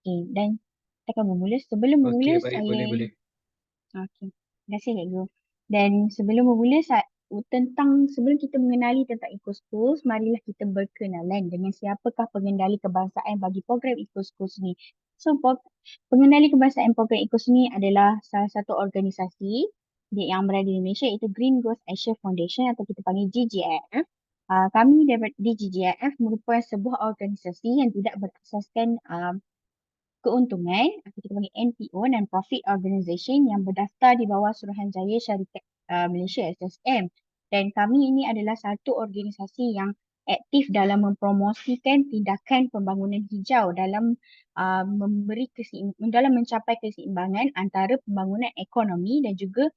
Okay, dan kita akan bermula. Sebelum Okey, bermula, baik. Boleh, saya... boleh. Okay, terima kasih Cikgu. Dan sebelum bermula, sebelum kita mengenali tentang EcoSchools, marilah kita berkenalan dengan siapakah pengendali kebangsaan bagi program EcoSchools ni. So, pengendali kebangsaan program EcoSchools ni adalah salah satu organisasi yang berada di Malaysia, iaitu Green Growth Asia Foundation atau kita panggil GGAF. Kami daripada di GGAF merupakan sebuah organisasi yang tidak berasaskan keuntungan atau kita panggil NPO, Non-Profit Organisation, yang berdaftar di bawah Suruhanjaya Syarikat Malaysia SSM. Dan kami ini adalah satu organisasi yang aktif dalam mempromosikan tindakan pembangunan hijau dalam dalam mencapai keseimbangan antara pembangunan ekonomi dan juga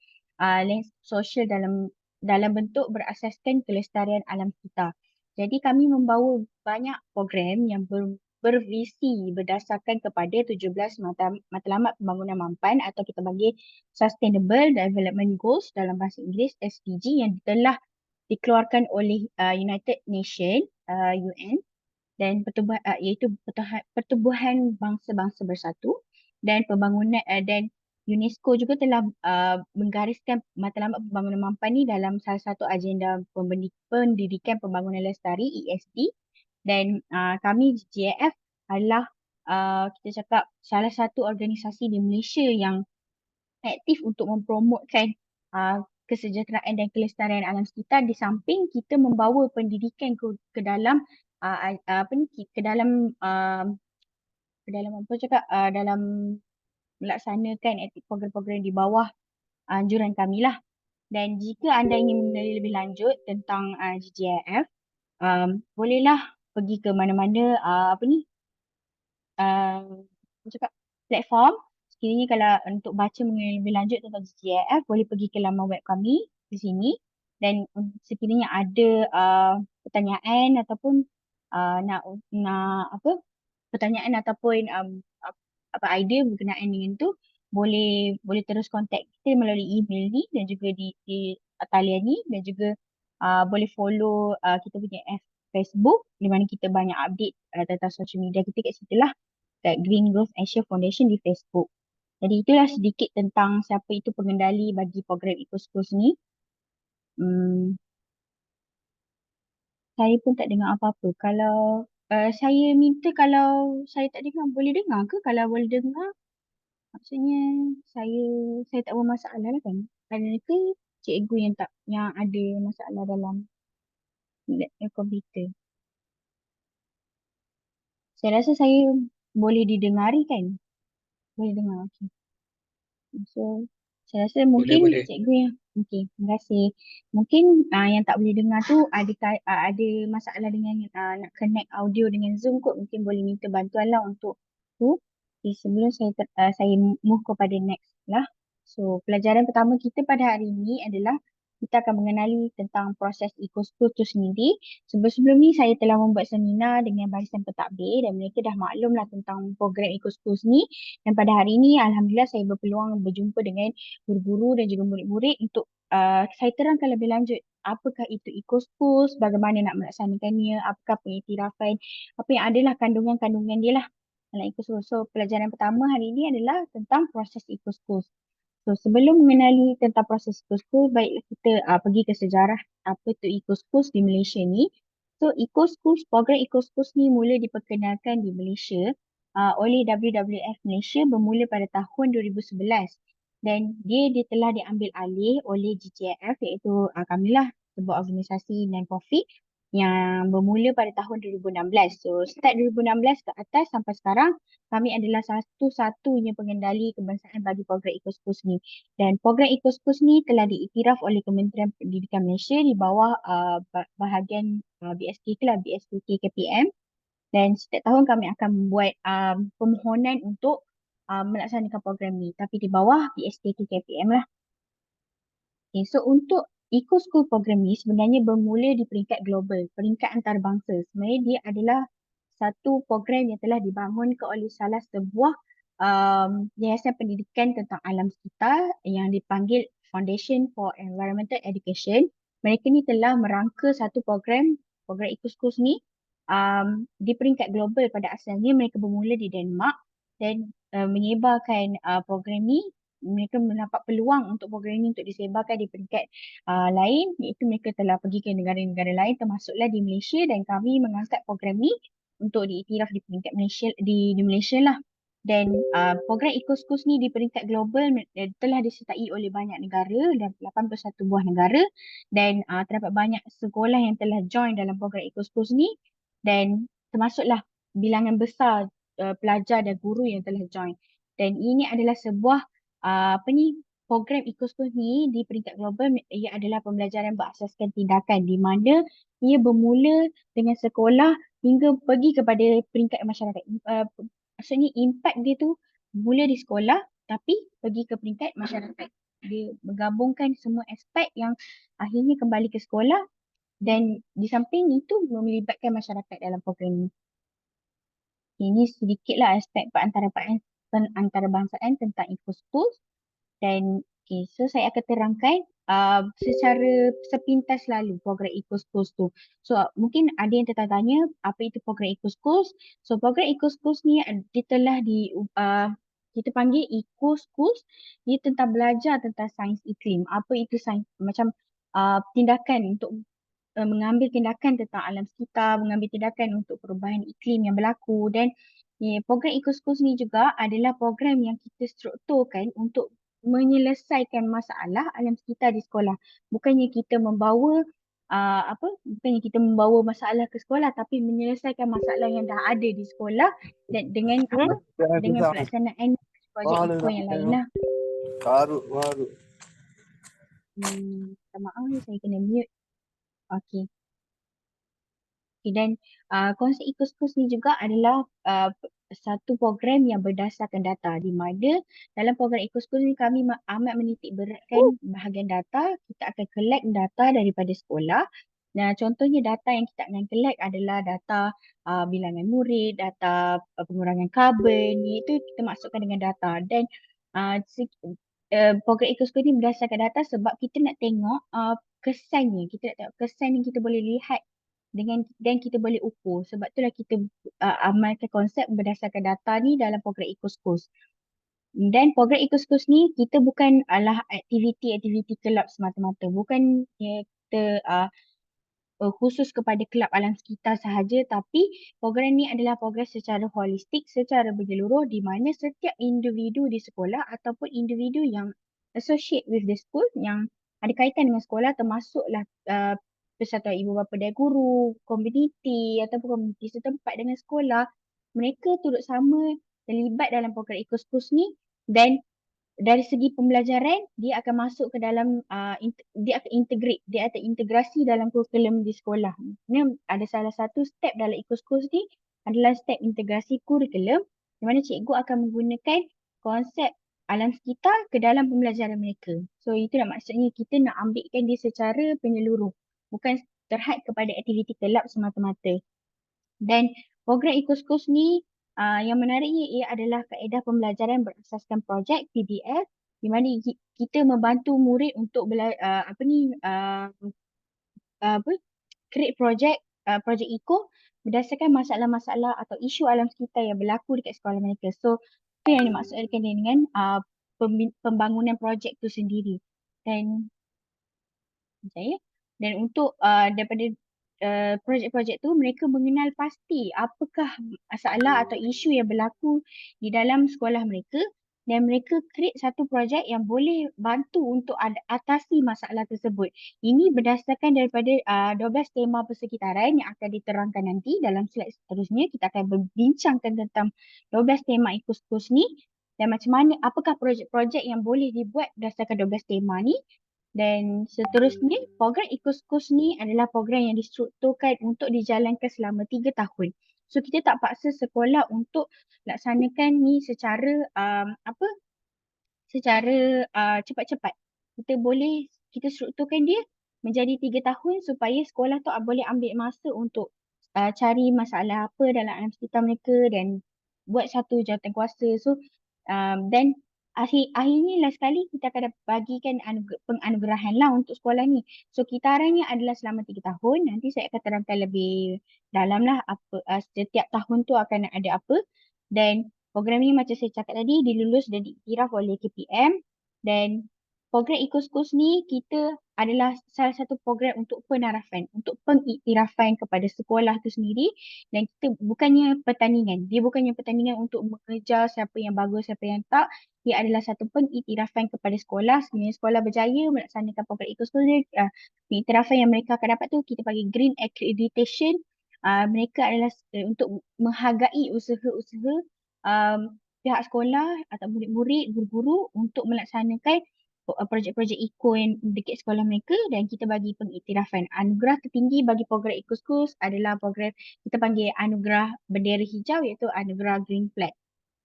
sosial dalam bentuk berasaskan kelestarian alam kita. Jadi kami membawa banyak program yang bervisi berdasarkan kepada 17 matlamat pembangunan mampan atau kita panggil Sustainable Development Goals dalam bahasa Inggeris, SDG, yang telah dikeluarkan oleh United Nations UN, dan iaitu Pertubuhan Bangsa-Bangsa Bersatu, dan dan UNESCO juga telah menggariskan matlamat pembangunan mampan ni dalam salah satu agenda pendidikan pembangunan lestari, ESD. Dan kami GJF adalah kita cakap salah satu organisasi di Malaysia yang aktif untuk mempromotkan kesejahteraan dan kelestarian alam sekitar, di samping kita membawa pendidikan ke dalam apa ni, ke dalam apa cakap dalam melaksanakan program-program di bawah anjuran kami lah. Dan jika anda ingin mengenali lebih lanjut tentang GJF, bolehlah pergi ke mana-mana apa ni cakap platform. Sekiranya kalau untuk baca mengenai lebih lanjut tentang GGIF, boleh pergi ke laman web kami di sini. Dan sekiranya ada pertanyaan ataupun nak apa pertanyaan ataupun apa idea berkenaan dengan tu, boleh terus contact kita melalui email ni dan juga di talian ni, dan juga boleh follow kita punya Facebook, di mana kita banyak update tentang social media kita kat situ lah, kat Green Growth Asia Foundation di Facebook. Jadi itulah sedikit tentang siapa itu pengendali bagi program EcoSchools ni. Saya pun tak dengar apa-apa. Kalau saya minta, kalau saya tak dengar, boleh dengar ke? Kalau boleh dengar, maksudnya saya saya tak bermasalah lah kan? Ada ke cikgu yang ada masalah dalam komputer? Saya rasa saya boleh didengari kan? Boleh dengar. Okay. So, saya rasa Boleh, mungkin boleh. cikgu yang... Okey, terima kasih. Mungkin yang tak boleh dengar tu ada masalah dengan nak connect audio dengan Zoom kot. Mungkin boleh minta bantuan lah untuk tu. Okay, sebelum saya move kepada next lah. So, pelajaran pertama kita pada hari ini adalah kita akan mengenali tentang proses EcoSchool tu sendiri. Sebelum ni saya telah membuat seminar dengan barisan pentadbir dan mereka dah maklum lah tentang program EcoSchool ni. Dan pada hari ini, Alhamdulillah, saya berpeluang berjumpa dengan guru-guru dan juga murid-murid untuk saya terangkan lebih lanjut apakah itu EcoSchools, bagaimana nak melaksanakannya, apakah pengiktirafan, apa yang adalah kandungan-kandungan dia lah dalam EcoSchools. So, pelajaran pertama hari ini adalah tentang proses EcoSchools. So, sebelum mengenali tentang proses EcoSchools, baiklah kita pergi ke sejarah apa itu EcoSchools di Malaysia ni. So, program EcoSchools ni mula diperkenalkan di Malaysia oleh WWF Malaysia bermula pada tahun 2011, dan dia telah diambil alih oleh GJF, iaitu kamilah sebuah organisasi non-profit yang bermula pada tahun 2016. So start 2016 ke atas sampai sekarang, kami adalah satu-satunya pengendali kebangsaan bagi program EcoSchools ni. Dan program EcoSchools ni telah diiktiraf oleh Kementerian Pendidikan Malaysia di bawah bahagian BSKK lah, BSKK KPM. Dan setiap tahun kami akan membuat permohonan untuk melaksanakan program ni, tapi di bawah PSKK KPM lah. Okay, so untuk EcoSchool program ni sebenarnya bermula di peringkat global, peringkat antarabangsa. Sebenarnya dia adalah satu program yang telah dibangun oleh salah sebuah yayasan pendidikan tentang alam sekitar yang dipanggil Foundation for Environmental Education. Mereka ni telah merangka satu program EcoSchools ni di peringkat global. Pada asalnya mereka bermula di Denmark, dan menyebarkan program ni. Mereka mendapat peluang untuk program ini untuk disebarkan di peringkat lain, iaitu mereka telah pergi ke negara-negara lain termasuklah di Malaysia, dan kami mengangkat program ni untuk diiktiraf di peringkat Malaysia, di Malaysia lah. Dan program Eco-Schools ni di peringkat global telah disertai oleh banyak negara dan 81 buah negara, dan terdapat banyak sekolah yang telah join dalam program Eco-Schools ni, dan termasuklah bilangan besar pelajar dan guru yang telah join. Dan ini adalah sebuah program Eco-Schools ni di peringkat global. Ia adalah pembelajaran berasaskan tindakan di mana ia bermula dengan sekolah hingga pergi kepada peringkat masyarakat. Maksudnya impact dia tu mula di sekolah tapi pergi ke peringkat masyarakat. Dia menggabungkan semua aspek yang akhirnya kembali ke sekolah, dan di samping itu melibatkan masyarakat dalam program ini. Ini sedikitlah aspek antarabangsa tentang Eco-Schools. Dan so saya akan terangkan secara sepintas lalu program Eco-Schools tu. So mungkin ada yang tertanya apa itu program Eco-Schools. So program Eco-Schools ni dia telah kita panggil Eco-Schools. Dia tentang belajar tentang sains iklim. Apa itu sains, macam tindakan untuk mengambil tindakan tentang alam sekitar, mengambil tindakan untuk perubahan iklim yang berlaku. Dan program Eco-Schools ni juga adalah program yang kita strukturkan untuk menyelesaikan masalah alam sekitar di sekolah. Bukannya kita membawa bukannya kita membawa masalah ke sekolah, tapi menyelesaikan masalah yang dah ada di sekolah, dan dengan dengan pelaksanaan projek eco yang lain lah. Karut. Minta maaf ni, saya kena mute. Okey. Dan konsep Eco-Schools ni juga adalah satu program yang berdasarkan data, di mana dalam program Eco-Schools ni kami amat menitik beratkan bahagian data. Kita akan collect data daripada sekolah. Nah, contohnya data yang kita akan collect adalah data bilangan murid, data pengurangan karbon, itu kita masukkan dengan data. Dan program Eco-Schools ni berdasarkan data sebab kita nak tengok kesannya. Kita nak tengok kesan yang kita boleh lihat dan kita boleh ukur. Sebab itulah kita amalkan konsep berdasarkan data ni dalam program Eco-Schools. Dan program Eco-Schools ni kita bukan adalah aktiviti-aktiviti kelab semata-mata. Bukan kita khusus kepada kelab alam sekitar sahaja, tapi program ni adalah program secara holistik, secara menyeluruh, di mana setiap individu di sekolah ataupun individu yang associate with the school, yang ada kaitan dengan sekolah, termasuklah persatuan ibu bapa dan guru, komuniti ataupun komuniti setempat dengan sekolah, mereka turut sama terlibat dalam program Eco-Schools ni. Dan dari segi pembelajaran, dia akan masuk ke dalam dia akan integrate, dia akan integrasi dalam kurikulum di sekolah. Ini ada salah satu step dalam Eco-Schools ni adalah step integrasi kurikulum, di mana cikgu akan menggunakan konsep alam sekitar ke dalam pembelajaran mereka. So itulah maksudnya kita nak ambilkan dia secara penyeluruh, bukan terhad kepada aktiviti kelab semata-mata. Dan program Eco-Schools ni yang menariknya ia adalah kaedah pembelajaran berasaskan projek PDF, di mana kita membantu murid untuk create projek eco berdasarkan masalah-masalah atau isu alam sekitar yang berlaku dekat sekolah mereka. So itu yang dimaksudkan dengan pembangunan projek tu sendiri. Dan untuk daripada projek-projek tu, mereka mengenal pasti apakah masalah atau isu yang berlaku di dalam sekolah mereka, dan mereka create satu projek yang boleh bantu untuk atasi masalah tersebut. Ini berdasarkan daripada 12 tema persekitaran yang akan diterangkan nanti dalam slide seterusnya. Kita akan berbincangkan tentang 12 tema Eco-Schools ni dan macam mana, apakah projek-projek yang boleh dibuat berdasarkan 12 tema ni. Dan seterusnya, program Eco-Schools ni adalah program yang distrukturkan untuk dijalankan selama 3 tahun. So kita tak paksa sekolah untuk laksanakan ni secara cepat-cepat. Kita strukturkan dia menjadi 3 tahun supaya sekolah tu boleh ambil masa untuk cari masalah apa dalam alam sekitar mereka dan buat satu jawatankuasa. So dan akhirnya last sekali kita akan bagikan penganugerahan lah untuk sekolah ni. So kitarannya adalah selama 3 tahun. Nanti saya akan terangkan lebih dalam lah apa setiap tahun tu akan ada apa. Dan Program ni macam saya cakap tadi, dilulus dan diiktiraf oleh KPM. Dan program Ecoschools ni kita adalah salah satu program untuk penarafan, untuk pengiktirafan kepada sekolah tu sendiri. Dan kita bukannya pertandingan. Dia bukannya pertandingan untuk mengejar siapa yang bagus, siapa yang tak. Ia adalah satu pengiktirafan kepada sekolah. Sebenarnya sekolah berjaya melaksanakan program Ecoschools ni. Pengiktirafan yang mereka akan dapat tu kita panggil Green Accreditation. Mereka adalah untuk menghargai usaha-usaha pihak sekolah atau murid-murid, guru-guru untuk melaksanakan projek-projek eco yang dekat sekolah mereka, dan kita bagi pengiktirafan. Anugerah tertinggi bagi program Eco Schools adalah program kita panggil anugerah bendera hijau, iaitu anugerah Green Flag.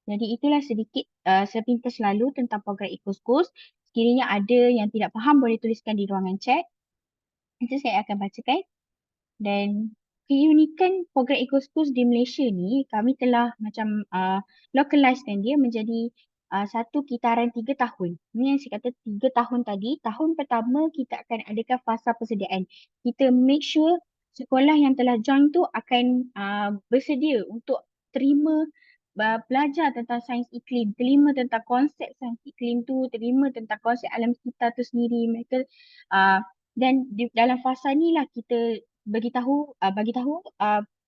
Jadi itulah sedikit sepintas lalu tentang program Eco Schools. Sekiranya ada yang tidak faham boleh tuliskan di ruangan chat. Nanti saya akan bacakan. Dan keunikan program Ecoschools di Malaysia ni, kami telah macam localizekan dia menjadi satu kitaran 3 tahun. Ini yang saya kata 3 tahun tadi. Tahun pertama kita akan adakan fasa persediaan. Kita make sure sekolah yang telah join tu akan bersedia untuk terima belajar tentang sains iklim, terima tentang konsep sains iklim tu, terima tentang konsep alam sekitar tu sendiri. Mereka dan dalam fasa ni lah kita bagi tahu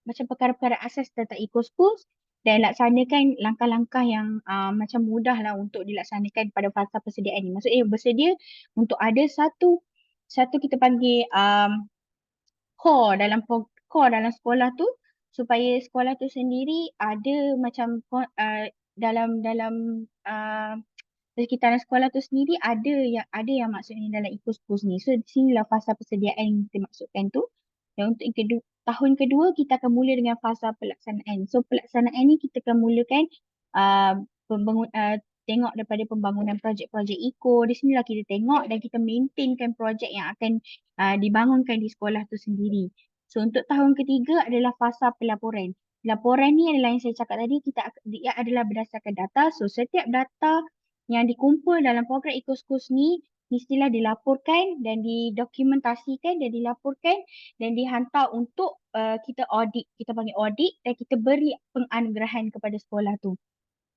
macam perkara-perkara asas tentang Ecoschools dan laksanakan langkah-langkah yang macam mudah lah untuk dilaksanakan pada fasa persediaan ni. Maksudnya bersedia untuk ada satu kita panggil core dalam sekolah tu, supaya sekolah tu sendiri ada macam dalam sekitaran sekolah tu sendiri ada yang maksudnya dalam Ecoschools ni. So di sinilah fasa persediaan yang kita maksudkan tu. Dan untuk tahun kedua kita akan mula dengan fasa pelaksanaan. So pelaksanaan ni kita akan mulakan uh, tengok daripada pembangunan projek-projek eco. Di sinilah kita tengok dan kita maintainkan projek yang akan dibangunkan di sekolah tu sendiri. So untuk tahun ketiga adalah fasa pelaporan. Laporan ni adalah yang saya cakap tadi, dia adalah berdasarkan data. So setiap data yang dikumpul dalam program Ecoschools ni mestilah dilaporkan dan didokumentasikan dan dilaporkan dan dihantar untuk kita audit. Kita panggil audit dan kita beri penganugerahan kepada sekolah tu.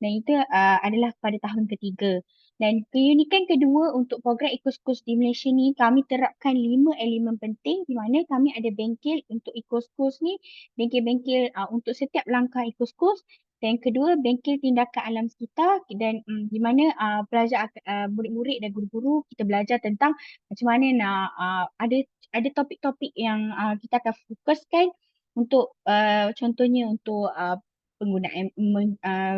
Dan itu adalah pada tahun ketiga. Dan keunikan kedua untuk program Ecoschools di Malaysia ni, kami terapkan 5 elemen penting di mana kami ada bengkel untuk Ecoschools ni, bengkel-bengkel untuk setiap langkah Ecoschools. Dan kedua, bengkel tindakan alam sekitar dan di mana pelajar murid-murid dan guru-guru kita belajar tentang macam mana nak ada topik-topik yang kita akan fokuskan untuk contohnya untuk penggunaan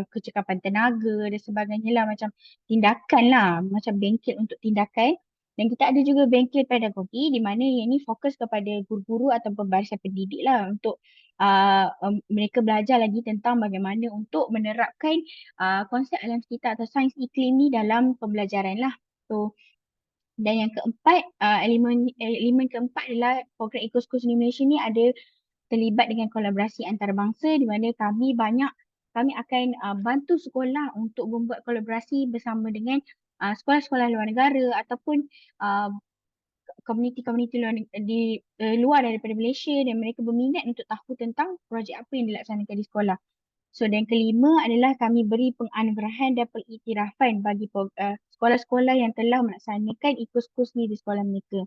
kecekapan tenaga dan sebagainya lah, macam tindakan lah, macam bengkel untuk tindakan. Dan kita ada juga bengkel pedagogi di mana yang ni fokus kepada guru-guru atau pembarisan pendidik lah untuk mereka belajar lagi tentang bagaimana untuk menerapkan konsep alam sekitar atau sains iklim ni dalam pembelajaran lah. So, dan yang keempat, elemen keempat adalah program Ecoschools di Malaysia ni ada terlibat dengan kolaborasi antarabangsa di mana kami akan bantu sekolah untuk membuat kolaborasi bersama dengan sekolah-sekolah luar negara ataupun uh, komuniti-komuniti luar daripada Malaysia, dan mereka berminat untuk tahu tentang projek apa yang dilaksanakan di sekolah. So dan kelima adalah kami beri penganugerahan dan pengiktirafan bagi sekolah-sekolah yang telah melaksanakan Ecoschools ni di sekolah mereka.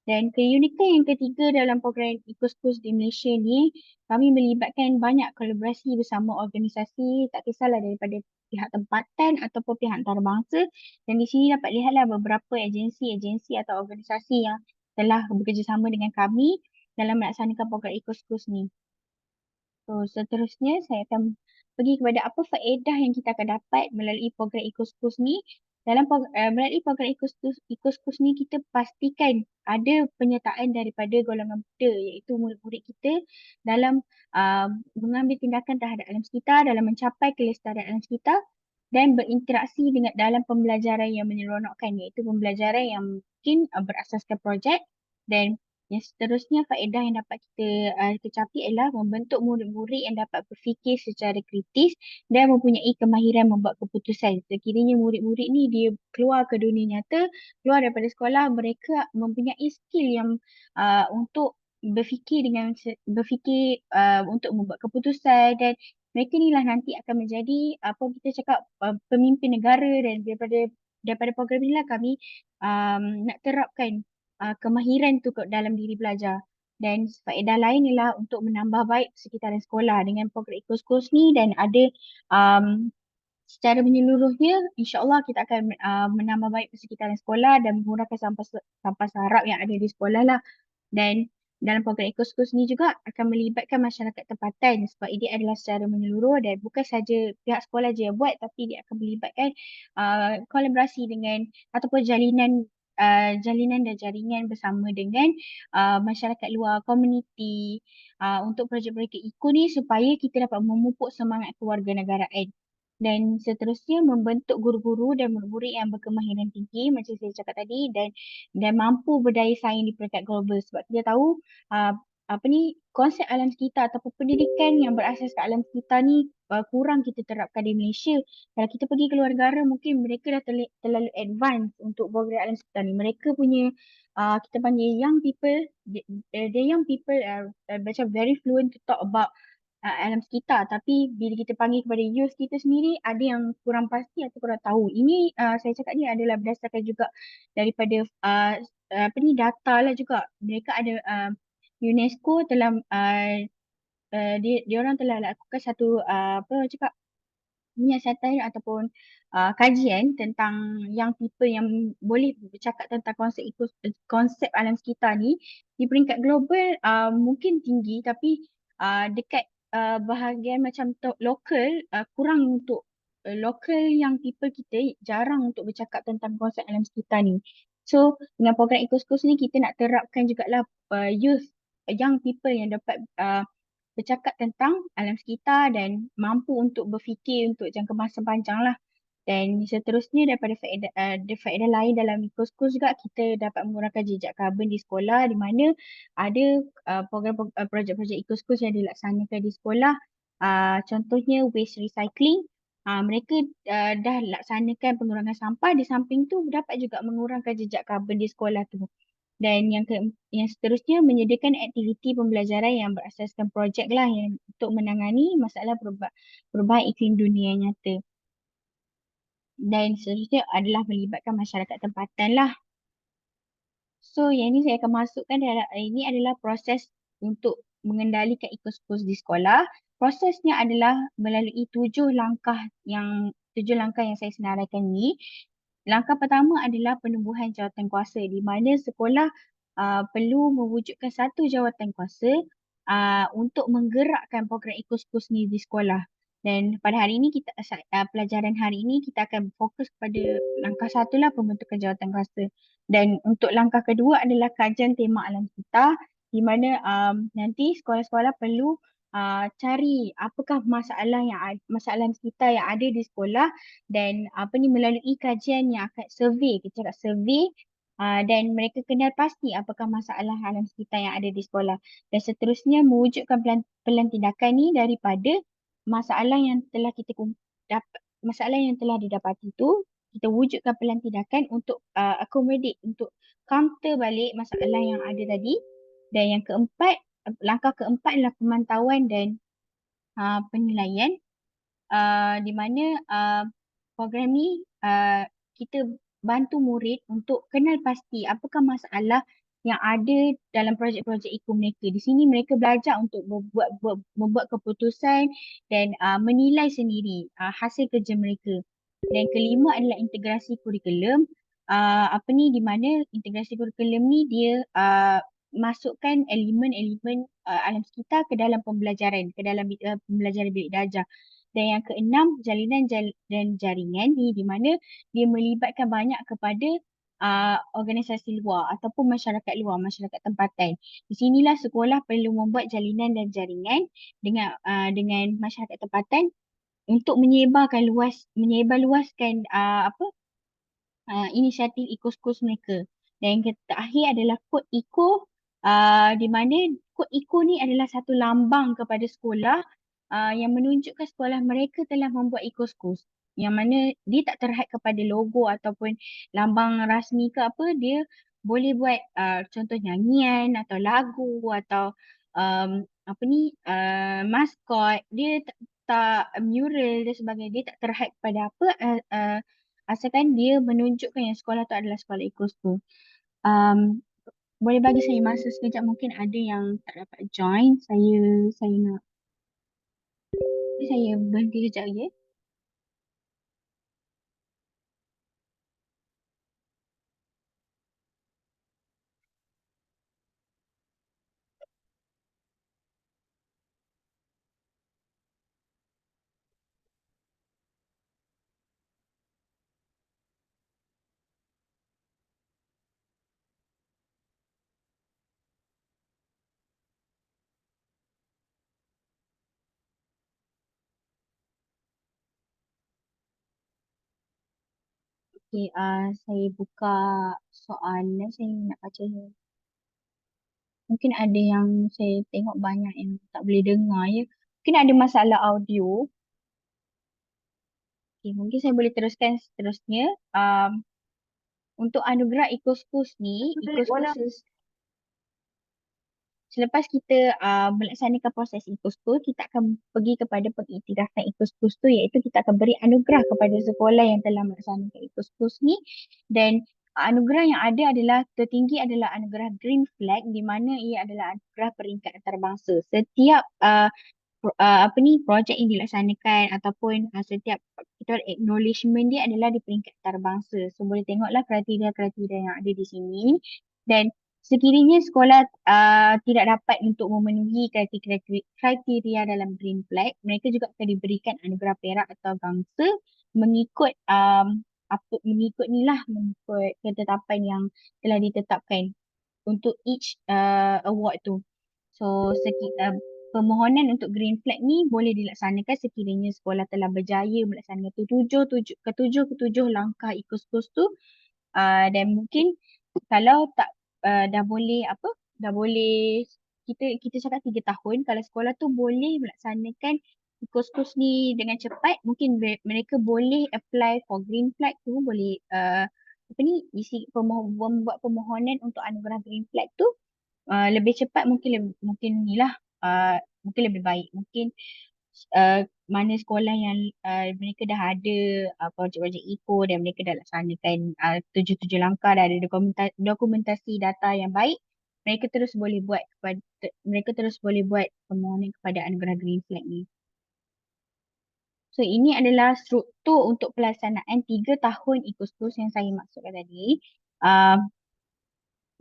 Dan keunikan yang ketiga dalam program Ecoschools di Malaysia ni, kami melibatkan banyak kolaborasi bersama organisasi, tak kisahlah daripada pihak tempatan ataupun pihak antarabangsa. Dan di sini dapat lihatlah beberapa agensi-agensi atau organisasi yang telah bekerjasama dengan kami dalam melaksanakan program Ecoschools ni. So, seterusnya saya akan pergi kepada apa faedah yang kita akan dapat melalui program Ecoschools ni. Melalui program Ecoschools ni kita pastikan ada penyertaan daripada golongan muda, iaitu murid-murid kita dalam mengambil tindakan terhadap alam sekitar, dalam mencapai kelestarian alam sekitar dan berinteraksi dengan dalam pembelajaran yang menyeronokkan, iaitu pembelajaran yang mungkin berasaskan projek. Dan yang seterusnya, faedah yang dapat kita kecapi adalah membentuk murid-murid yang dapat berfikir secara kritis dan mempunyai kemahiran membuat keputusan. Sekiranya murid-murid ni dia keluar ke dunia nyata, keluar daripada sekolah, mereka mempunyai skill yang untuk berfikir untuk membuat keputusan dan mereka ni lah nanti akan menjadi apa kita cakap pemimpin negara, dan daripada program ni lah kami nak terapkan kemahiran tu dalam diri pelajar. Dan faedah lain ialah untuk menambah baik sekitaran sekolah dengan program Eco-Schools ni, dan ada um, secara menyeluruhnya, insyaAllah kita akan menambah baik persekitaran sekolah dan mengurangkan sampah sarap yang ada di sekolah lah. Dan dalam program EcoSchools ni juga akan melibatkan masyarakat tempatan, sebab ini adalah secara menyeluruh dan bukan saja pihak sekolah je yang buat, tapi dia akan melibatkan kolaborasi dengan ataupun jalinan dan jaringan bersama dengan masyarakat luar, komuniti, untuk projek-projek eco ni supaya kita dapat memupuk semangat kewarganegaraan. Dan seterusnya membentuk guru-guru dan murid-murid yang berkemahiran tinggi macam saya cakap tadi, dan mampu berdaya saing di peringkat global, sebab kita tahu uh, apa ni konsep alam sekitar ataupun pendidikan yang berasas ke alam sekitar ni kurang kita terapkan di Malaysia. Kalau kita pergi ke luar negara, mungkin mereka dah terlalu advance untuk program alam sekitar ni. Mereka punya kita panggil young people, the young people are macam very fluent to talk about alam sekitar, tapi bila kita panggil kepada youth kita sendiri, ada yang kurang pasti atau kurang tahu. Ini saya cakap ni adalah berdasarkan juga daripada apa ni data lah juga. Mereka ada UNESCO telah dia orang telah lakukan satu apa cakap menyiasatan ataupun kajian tentang young people yang boleh bercakap tentang konsep alam sekitar ni di peringkat global mungkin tinggi, tapi dekat bahagian macam lokal kurang untuk lokal yang people kita jarang untuk bercakap tentang konsep alam sekitar ni. So dengan program EcoSchools ni kita nak terapkan jugalah youth, young people yang dapat bercakap tentang alam sekitar dan mampu untuk berfikir untuk jangka masa panjang lah. Dan seterusnya daripada faedah lain dalam EcoSchool juga, kita dapat mengurangkan jejak karbon di sekolah, di mana ada projek-projek EcoSchool yang dilaksanakan di sekolah. Contohnya waste recycling. Mereka dah laksanakan pengurangan sampah, di samping tu dapat juga mengurangkan jejak karbon di sekolah tu. Dan yang seterusnya menyediakan aktiviti pembelajaran yang berasaskan projek lah yang untuk menangani masalah perubahan iklim dunia yang nyata. Dan seterusnya adalah melibatkan masyarakat tempatan lah. So yang ini saya akan masukkan dalam ini adalah proses untuk mengendalikan ekoskos di sekolah. Prosesnya adalah melalui tujuh langkah yang saya senaraikan ni. Langkah pertama adalah penubuhan jawatan kuasa, di mana sekolah perlu mewujudkan satu jawatan kuasa untuk menggerakkan program EcoSchools ni di sekolah. Dan pada hari ini pelajaran hari ini kita akan fokus kepada langkah satu lah, pembentukan jawatan kuasa. Dan untuk langkah kedua adalah kajian tema alam sekitar, di mana nanti sekolah-sekolah perlu cari apakah masalah sekitar yang ada di sekolah, dan apa ni melalui kajian yang akan survey, kita cakap survey, dan mereka kenal pasti apakah masalah alam sekitar yang ada di sekolah, dan seterusnya mewujudkan pelan tindakan ni daripada masalah yang telah masalah yang telah didapati tu, kita wujudkan pelan tindakan untuk accommodate, untuk counter balik masalah yang ada tadi. Dan yang keempat, langkah keempat adalah pemantauan dan penilaian, di mana program ni kita bantu murid untuk kenal pasti apakah masalah yang ada dalam projek-projek eco mereka. Di sini mereka belajar untuk membuat keputusan dan menilai sendiri hasil kerja mereka. Dan kelima adalah integrasi kurikulum. Apa ni, di mana integrasi kurikulum ni dia masukkan elemen-elemen alam sekitar ke dalam pembelajaran, ke dalam pembelajaran bilik darjah. Dan yang keenam, dan jaringan ni, di mana dia melibatkan banyak kepada organisasi luar ataupun masyarakat luar, masyarakat tempatan. Di sinilah sekolah perlu membuat jalinan dan jaringan dengan masyarakat tempatan untuk menyebar luaskan inisiatif EcoSchools mereka. Dan yang terakhir adalah kod eco, di mana kod eco ni adalah satu lambang kepada sekolah yang menunjukkan sekolah mereka telah membuat EcoSchools, yang mana dia tak terhad kepada logo ataupun lambang rasmi ke apa. Dia boleh buat contoh nyanyian atau lagu atau maskot. Dia letak mural dan sebagainya, dia tak terhad pada apa, asalkan dia menunjukkan yang sekolah tu adalah sekolah Eco School. Um, Boleh bagi saya masa sekejap, mungkin ada yang tak dapat join. Saya nak, saya berhenti kejap ya. Okay, saya buka soalan, saya nak baca. Mungkin ada yang saya tengok banyak yang tak boleh dengar ya. Mungkin ada masalah audio. Okay, mungkin saya boleh teruskan seterusnya. Untuk anugerah Eco Schools ni, Eco Schools selepas kita melaksanakan proses Eco School, kita akan pergi kepada pengiktirafan Eco Schools tu, iaitu kita akan beri anugerah kepada sekolah yang telah melaksanakan Eco Schools ni. Dan anugerah yang ada adalah tertinggi adalah anugerah Green Flag, di mana ia adalah anugerah peringkat antarabangsa. Setiap apa ni, projek yang dilaksanakan ataupun setiap kita acknowledgement dia adalah di peringkat antarabangsa. So boleh tengoklah kriteria-kriteria yang ada di sini. Dan sekiranya sekolah tidak dapat untuk memenuhi kriteria dalam Green Flag, mereka juga akan diberikan anugerah perak atau gangsa mengikut apa, mengikut ni lah, mengikut ketetapan yang telah ditetapkan untuk each award tu. So permohonan untuk green flag ni boleh dilaksanakan sekiranya sekolah telah berjaya melaksanakan ketujuh langkah Eco Schools tu. Dan mungkin kalau tak dah boleh apa, dah boleh, kita cakap 3 tahun, kalau sekolah tu boleh melaksanakan Eco Schools ni dengan cepat, mungkin mereka boleh apply for green flag tu, boleh apa ni, membuat permohonan untuk anugerah green flag tu lebih cepat, mungkin ni lah, mungkin lebih baik. Mungkin mana sekolah yang mereka dah ada projek-projek eco dan mereka dah laksanakan 7 langkah, dah ada dokumentasi data yang baik, mereka terus boleh buat permohonan kepada anugerah green flag ni. So ini adalah struktur untuk pelaksanaan 3 tahun Eco Schools yang saya maksudkan tadi. Uh,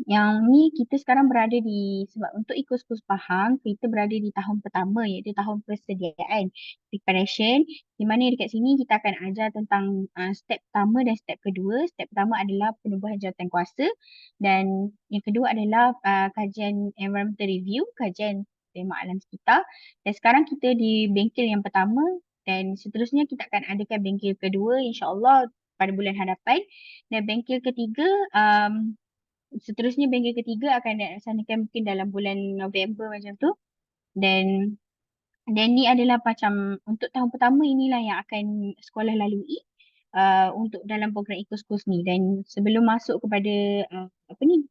Yang ni kita sekarang berada di, sebab untuk Eco Schools Pahang, kita berada di tahun pertama, iaitu tahun persediaan, preparation, di mana dekat sini kita akan ajar tentang step pertama dan step kedua. Step pertama adalah penubuhan jawatan kuasa, dan yang kedua adalah kajian environmental review, kajian tema alam sekitar. Dan sekarang kita di bengkel yang pertama, dan seterusnya kita akan adakan bengkel kedua insyaAllah pada bulan hadapan. Dan bengkel ketiga, seterusnya bengkel ketiga akan dilaksanakan mungkin dalam bulan November macam tu. Dan ni adalah macam untuk tahun pertama inilah yang akan sekolah lalui untuk dalam program Eco Schools ni. Dan sebelum masuk kepada apa ni,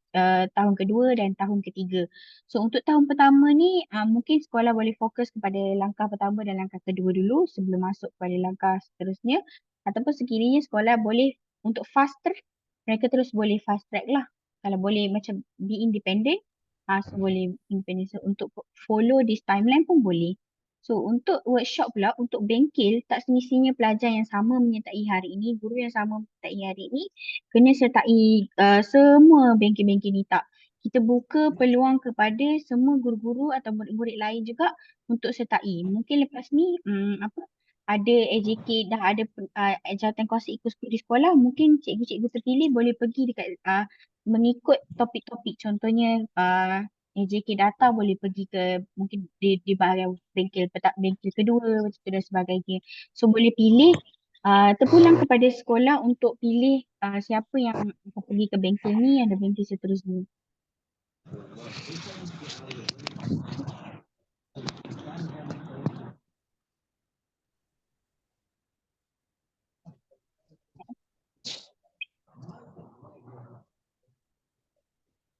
tahun kedua dan tahun ketiga. So untuk tahun pertama ni mungkin sekolah boleh fokus kepada langkah pertama dan langkah kedua dulu sebelum masuk kepada langkah seterusnya. Ataupun sekiranya sekolah boleh untuk fast track, mereka terus boleh fast track lah. Kalau boleh macam be independent, so boleh independent. So untuk follow this timeline pun boleh. So untuk workshop pula, untuk bengkel, tak semestinya pelajar yang sama menyertai hari ini, guru yang sama menyertai hari ini, kena sertai semua bengkel-bengkel ni, tak. Kita buka peluang kepada semua guru-guru atau murid-murid lain juga untuk sertai. Mungkin lepas ni apa, ada AJK, dah ada jawatan kuasa ikut di sekolah, mungkin cikgu-cikgu terpilih boleh pergi dekat mengikut topik-topik, contohnya AJK data boleh pergi ke mungkin di bahagian bengkel kedua macam tu dan sebagainya. So boleh pilih, terpulang kepada sekolah untuk pilih siapa yang akan pergi ke bengkel ni, ada bengkel seterusnya.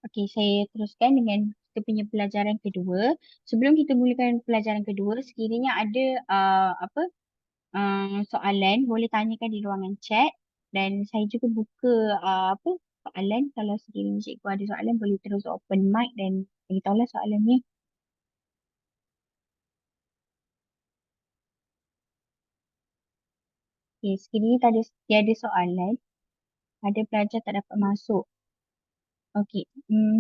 Okey, saya teruskan dengan kita punya pelajaran kedua. Sebelum kita mulakan pelajaran kedua, sekiranya ada apa soalan, boleh tanyakan di ruangan chat. Dan saya juga buka apa soalan. Kalau sekiranya cikgu ada soalan, boleh terus open mic dan beritahulah soalannya. Okay, sekiranya tiada soalan, ada pelajar tak dapat masuk. Okey,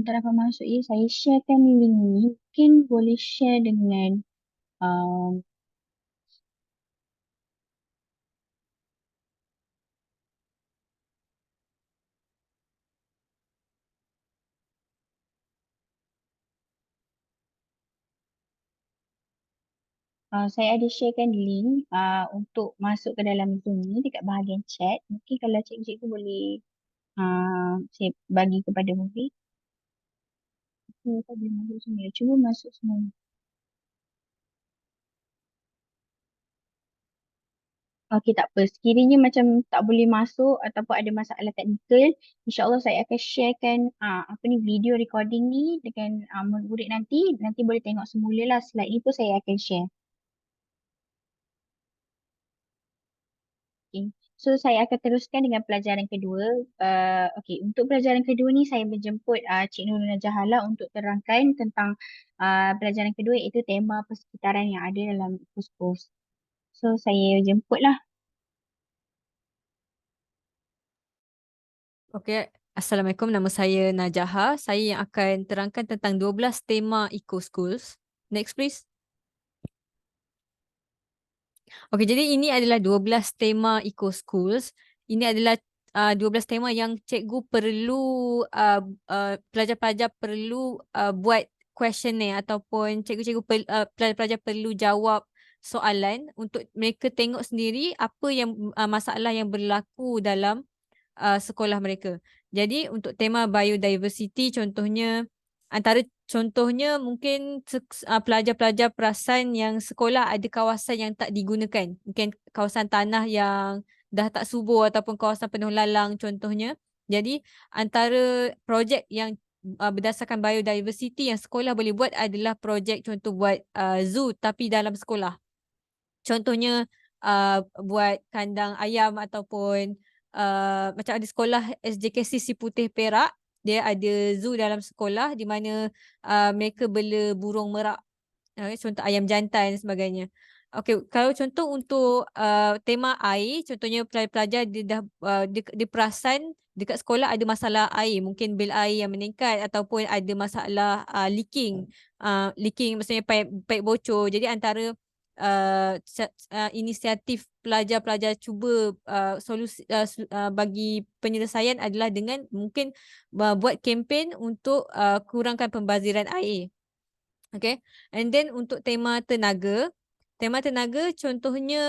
tak dapat masuk ya. Saya sharekan link ni. Mungkin boleh share dengan um, saya ada sharekan link untuk masuk ke dalam Zoom ni dekat bahagian chat. Mungkin kalau cikgu-cikgu boleh saya bagi kepada Mufid. Saya tak boleh masuk semua. Cuba masuk semua. Okey, tak apa. Sekiranya macam tak boleh masuk ataupun ada masalah teknikal, insya-Allah saya akan sharekan apa ni video recording ni dengan murid nanti. Nanti boleh tengok semula lah. Slide ni pun saya akan share. Okay. So saya akan teruskan dengan pelajaran kedua. Okey, untuk pelajaran kedua ni saya menjemput Cik Nurul Najahala untuk terangkan tentang pelajaran kedua iaitu tema persekitaran yang ada dalam Ipus. So saya jemputlah. Okey, Assalamualaikum. Nama saya Najaha. Saya yang akan terangkan tentang 12 tema Eco Schools. Next please. Okey, jadi ini adalah 12 tema Eco Schools. Ini adalah 12 tema yang cikgu perlu pelajar-pelajar perlu buat questionnaire ataupun pelajar-pelajar perlu jawab soalan untuk mereka tengok sendiri apa yang masalah yang berlaku dalam sekolah mereka. Jadi untuk tema biodiversity contohnya mungkin pelajar-pelajar perasan yang sekolah ada kawasan yang tak digunakan. Mungkin kawasan tanah yang dah tak subur ataupun kawasan penuh lalang contohnya. Jadi antara projek yang berdasarkan biodiversity yang sekolah boleh buat adalah projek contoh buat zoo tapi dalam sekolah. Contohnya buat kandang ayam ataupun macam ada sekolah SJKC Si Putih Perak, dia ada zoo dalam sekolah di mana mereka bela burung merak, contoh ayam jantan dan sebagainya. Okey, kalau contoh untuk tema air, contohnya pelajar-pelajar dia perasan dekat sekolah ada masalah air, mungkin bil air yang meningkat ataupun ada masalah leaking. Leaking maksudnya paip bocor. Jadi antara inisiatif pelajar-pelajar cuba bagi penyelesaian adalah dengan mungkin buat kempen untuk kurangkan pembaziran air. Okay. And then untuk tema tenaga contohnya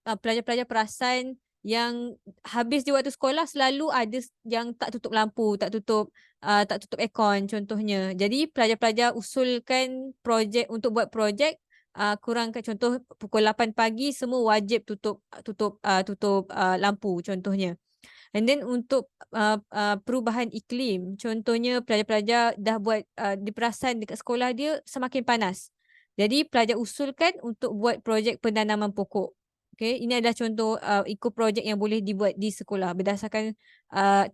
pelajar-pelajar perasan yang habis di waktu sekolah selalu ada yang tak tutup lampu, tak tutup aircon contohnya. Jadi pelajar-pelajar usulkan untuk buat projek kurangkan, contoh pukul 8 pagi semua wajib tutup lampu contohnya. And then untuk perubahan iklim, contohnya pelajar-pelajar dah buat diperasan dekat sekolah dia semakin panas. Jadi pelajar usulkan untuk buat projek penanaman pokok. Okay, ini adalah contoh eco project yang boleh dibuat di sekolah berdasarkan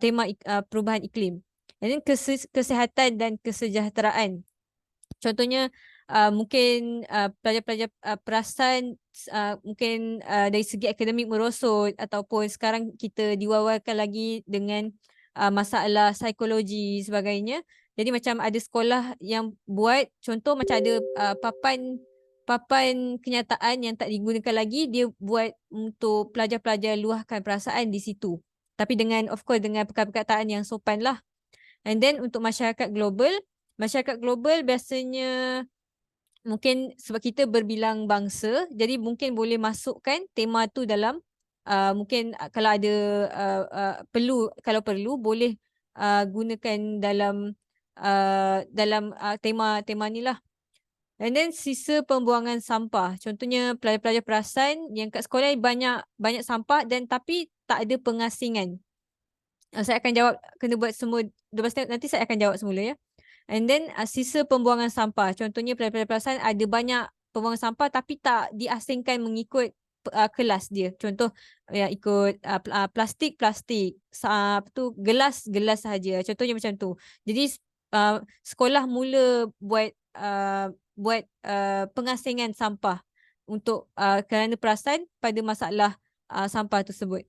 tema perubahan iklim. And then kesihatan dan kesejahteraan. Contohnya mungkin pelajar-pelajar perasan mungkin dari segi akademik merosot ataupun sekarang kita diwawarkan lagi dengan masalah psikologi sebagainya. Jadi macam ada sekolah yang buat contoh macam ada papan kenyataan yang tak digunakan lagi, dia buat untuk pelajar-pelajar luahkan perasaan di situ. Tapi dengan of course dengan perkataan yang sopan lah. And then untuk masyarakat global biasanya mungkin sebab kita berbilang bangsa, jadi mungkin boleh masukkan tema tu dalam mungkin kalau ada kalau perlu boleh gunakan dalam tema ni lah. And then sisa pembuangan sampah. Contohnya pelajar-pelajar perasan yang kat sekolah banyak sampah dan tapi tak ada pengasingan. Saya akan jawab, kena buat semua 12 tahun, nanti saya akan jawab semula ya. And then sisa pembuangan sampah. Contohnya pelajar-pelajar perasaan ada banyak pembuangan sampah tapi tak diasingkan mengikut kelas dia. Contoh ya ikut plastik apa tu gelas sahaja. Contohnya macam tu. Jadi sekolah mula buat pengasingan sampah untuk kerana perasan pada masalah sampah tersebut.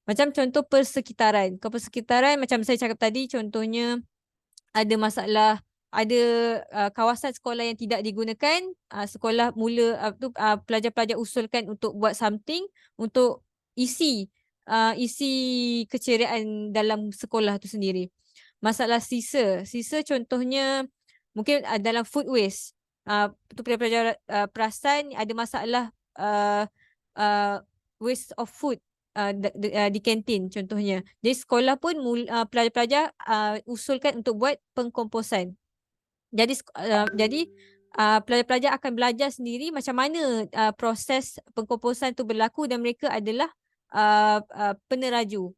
Macam contoh persekitaran. Kalau persekitaran macam saya cakap tadi, contohnya ada masalah, ada kawasan sekolah yang tidak digunakan, sekolah mula pelajar-pelajar usulkan untuk buat something untuk isi keceriaan dalam sekolah tu sendiri. Masalah sisa contohnya mungkin dalam food waste. Tu pelajar-pelajar perasan ada masalah uh, uh, waste of food di kantin contohnya. Jadi sekolah pun pelajar-pelajar usulkan untuk buat pengkomposan. Jadi pelajar-pelajar akan belajar sendiri macam mana proses pengkomposan tu berlaku dan mereka adalah peneraju.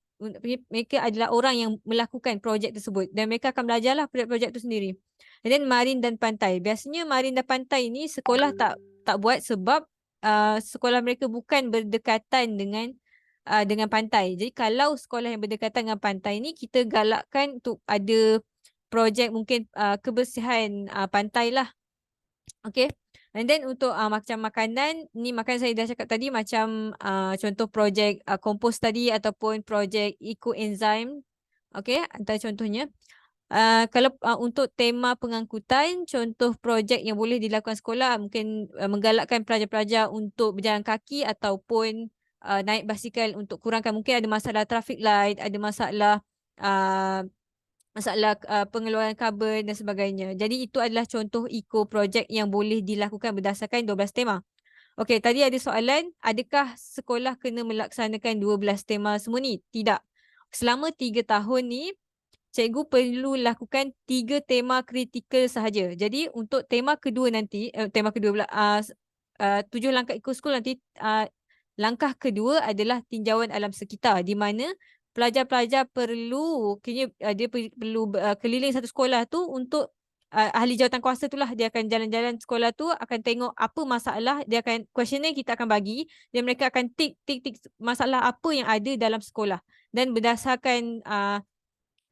Mereka adalah orang yang melakukan projek tersebut dan mereka akan belajarlah projek tu sendiri. And then marin dan pantai. Biasanya marin dan pantai ni sekolah tak buat sebab sekolah mereka bukan berdekatan dengan pantai. Jadi kalau sekolah yang berdekatan dengan pantai ni kita galakkan untuk ada projek mungkin kebersihan pantai lah. Okay. And then untuk macam makanan, ni makan saya dah cakap tadi macam contoh projek kompos tadi ataupun projek eco-enzyme. Okay, antara contohnya. Kalau untuk tema pengangkutan, contoh projek yang boleh dilakukan sekolah mungkin menggalakkan pelajar-pelajar untuk berjalan kaki ataupun naik basikal untuk kurangkan mungkin ada masalah traffic light, ada uh, masalah pengeluaran karbon dan sebagainya. Jadi itu adalah contoh eco project yang boleh dilakukan berdasarkan 12 tema. Okey, tadi ada soalan, adakah sekolah kena melaksanakan 12 tema semua ni? Tidak. Selama 3 tahun ni, cikgu perlu lakukan 3 tema kritikal sahaja. Jadi untuk tema kedua nanti, tema kedua pula, 7 langkah eco school nanti, langkah kedua adalah tinjauan alam sekitar di mana pelajar-pelajar perlu dia perlu keliling satu sekolah tu untuk ahli jawatan kuasa tu lah, dia akan jalan-jalan sekolah tu, akan tengok apa masalah, dia akan questionnaire kita akan bagi dan mereka akan tik masalah apa yang ada dalam sekolah dan berdasarkan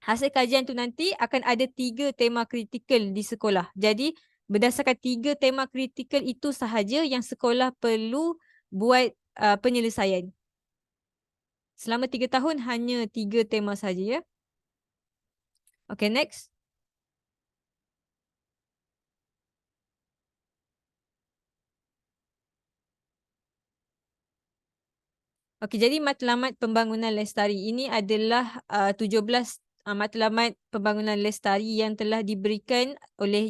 hasil kajian tu nanti akan ada 3 tema kritikal di sekolah. Jadi berdasarkan 3 tema kritikal itu sahaja yang sekolah perlu buat penyelesaian. Selama 3 tahun hanya 3 tema saja ya. Okay, next. Okay, jadi matlamat pembangunan lestari ini adalah 17 matlamat pembangunan lestari yang telah diberikan oleh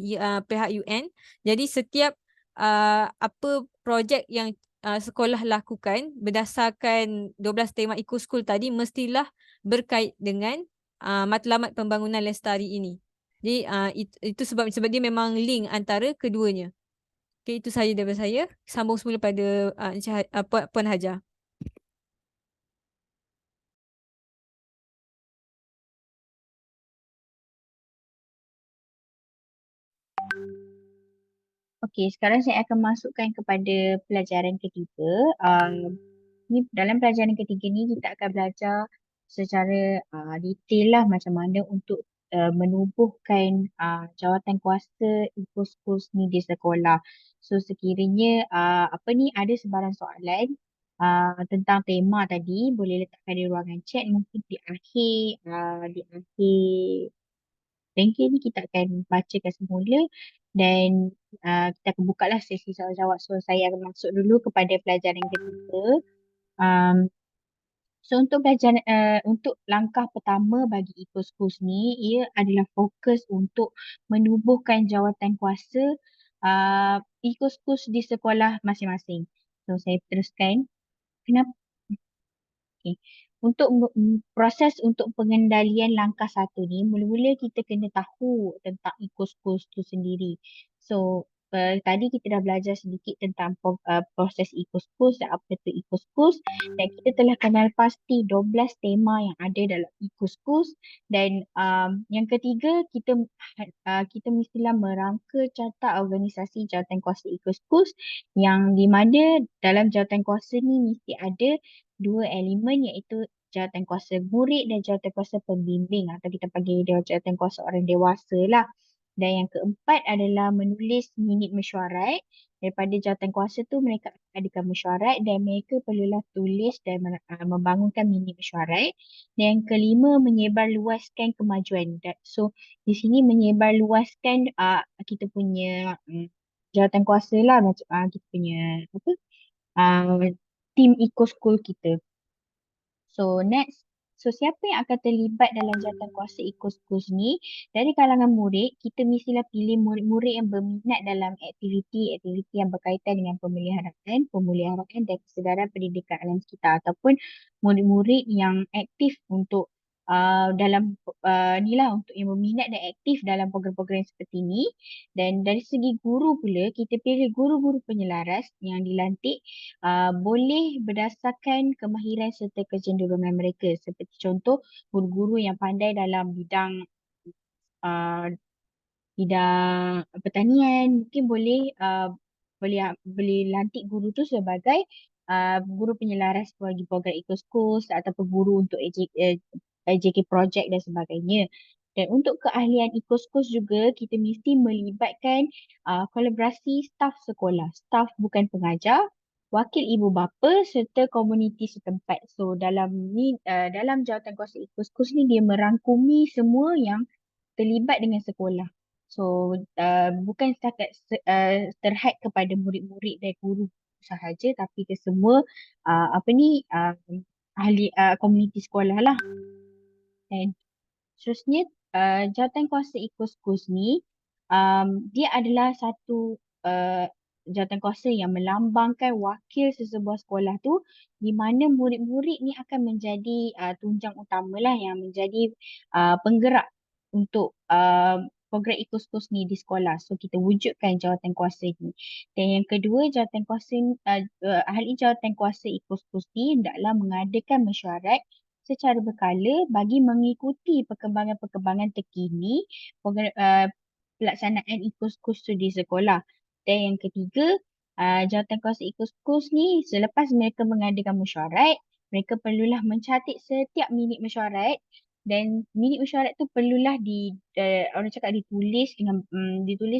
pihak UN. Jadi setiap apa projek yang sekolah lakukan berdasarkan 12 tema eco school tadi mestilah berkait dengan matlamat pembangunan lestari ini. Jadi itu sebab dia memang link antara keduanya. Okay, itu sahaja daripada saya. Sambung semula pada Puan Hajar. Okey, sekarang saya akan masukkan kepada pelajaran ketiga. Ni dalam pelajaran ketiga ni kita akan belajar secara detail lah macam mana untuk menubuhkan jawatan kuasa eco-schools ni di sekolah. So sekiranya apa ni ada sebarang soalan tentang tema tadi boleh letakkan di ruangan chat mungkin di akhir banking ni kita akan bacakan semula dan kita akan buka lah sesi soal jawab. So saya akan masuk dulu kepada pelajaran ketiga. Um, so untuk pelajaran untuk langkah pertama bagi Eco Schools ni ia adalah fokus untuk menubuhkan jawatan kuasa Eco Schools di sekolah masing-masing. So saya teruskan. Kenapa? Okay. Untuk proses untuk pengendalian langkah satu ni, mula-mula kita kena tahu tentang eco schools tu sendiri. So, tadi kita dah belajar sedikit tentang proses Ecoschools dan apa itu Ecoschools, dan kita telah kenal pasti 12 tema yang ada dalam Ecoschools, dan yang ketiga kita mestilah merangka carta organisasi jawatankuasa Ecoschools, yang di mana dalam jawatankuasa ni mesti ada dua elemen, iaitu jawatankuasa murid dan jawatankuasa pembimbing, atau kita panggil dia jawatankuasa orang dewasa lah. Dan yang keempat adalah menulis minit mesyuarat. Daripada jawatankuasa tu mereka adakan mesyuarat dan mereka perlulah tulis dan membangunkan minit mesyuarat. Dan yang kelima, menyebarluaskan kemajuan. So di sini menyebarluaskan kita punya jawatankuasa lah, macam kita punya apa, uh, team Eco School kita. So next, so siapa yang akan terlibat dalam jawatankuasa Ecoschools ni? Dari kalangan murid, kita mestilah pilih murid-murid yang berminat dalam aktiviti-aktiviti yang berkaitan dengan pemeliharaan dan kesedaran pendidikan alam sekitar, ataupun murid-murid yang aktif untuk dalam ni lah, untuk yang berminat dan aktif dalam program-program seperti ni. Dan dari segi guru pula, kita pilih guru-guru penyelaras yang dilantik boleh berdasarkan kemahiran serta kecenderungan mereka. Seperti contoh, guru-guru yang pandai dalam uh, bidang pertanian, mungkin boleh lantik guru tu sebagai guru penyelaras bagi program Eco Schools, ataupun guru untuk AJK project dan sebagainya. Dan untuk keahlian Eco Schools juga, kita mesti melibatkan kolaborasi staf sekolah, staf bukan pengajar, wakil ibu bapa serta komuniti setempat. So dalam jawatankuasa Eco Schools ni, dia merangkumi semua yang terlibat dengan sekolah. So bukan setakat terhad kepada murid-murid dan guru sahaja, tapi ke semua ahli komuniti sekolah lah. Dan seterusnya, jawatankuasa Ecoschools ni dia adalah satu jawatankuasa yang melambangkan wakil sesebuah sekolah tu, di mana murid-murid ni akan menjadi tunjang utama lah, yang menjadi penggerak untuk program Ecoschools ni di sekolah. So kita wujudkan jawatankuasa ni. Dan yang kedua, ahli jawatankuasa Ecoschools ni hendaklah mengadakan mesyuarat secara berkala bagi mengikuti perkembangan-perkembangan terkini pelaksanaan Ecoschools tu di sekolah. Dan yang ketiga, jawatankuasa Ecoschools ni selepas mereka mengadakan mesyuarat, mereka perlulah mencatat setiap minit mesyuarat, dan minit mesyuarat tu perlulah orang cakap ditulis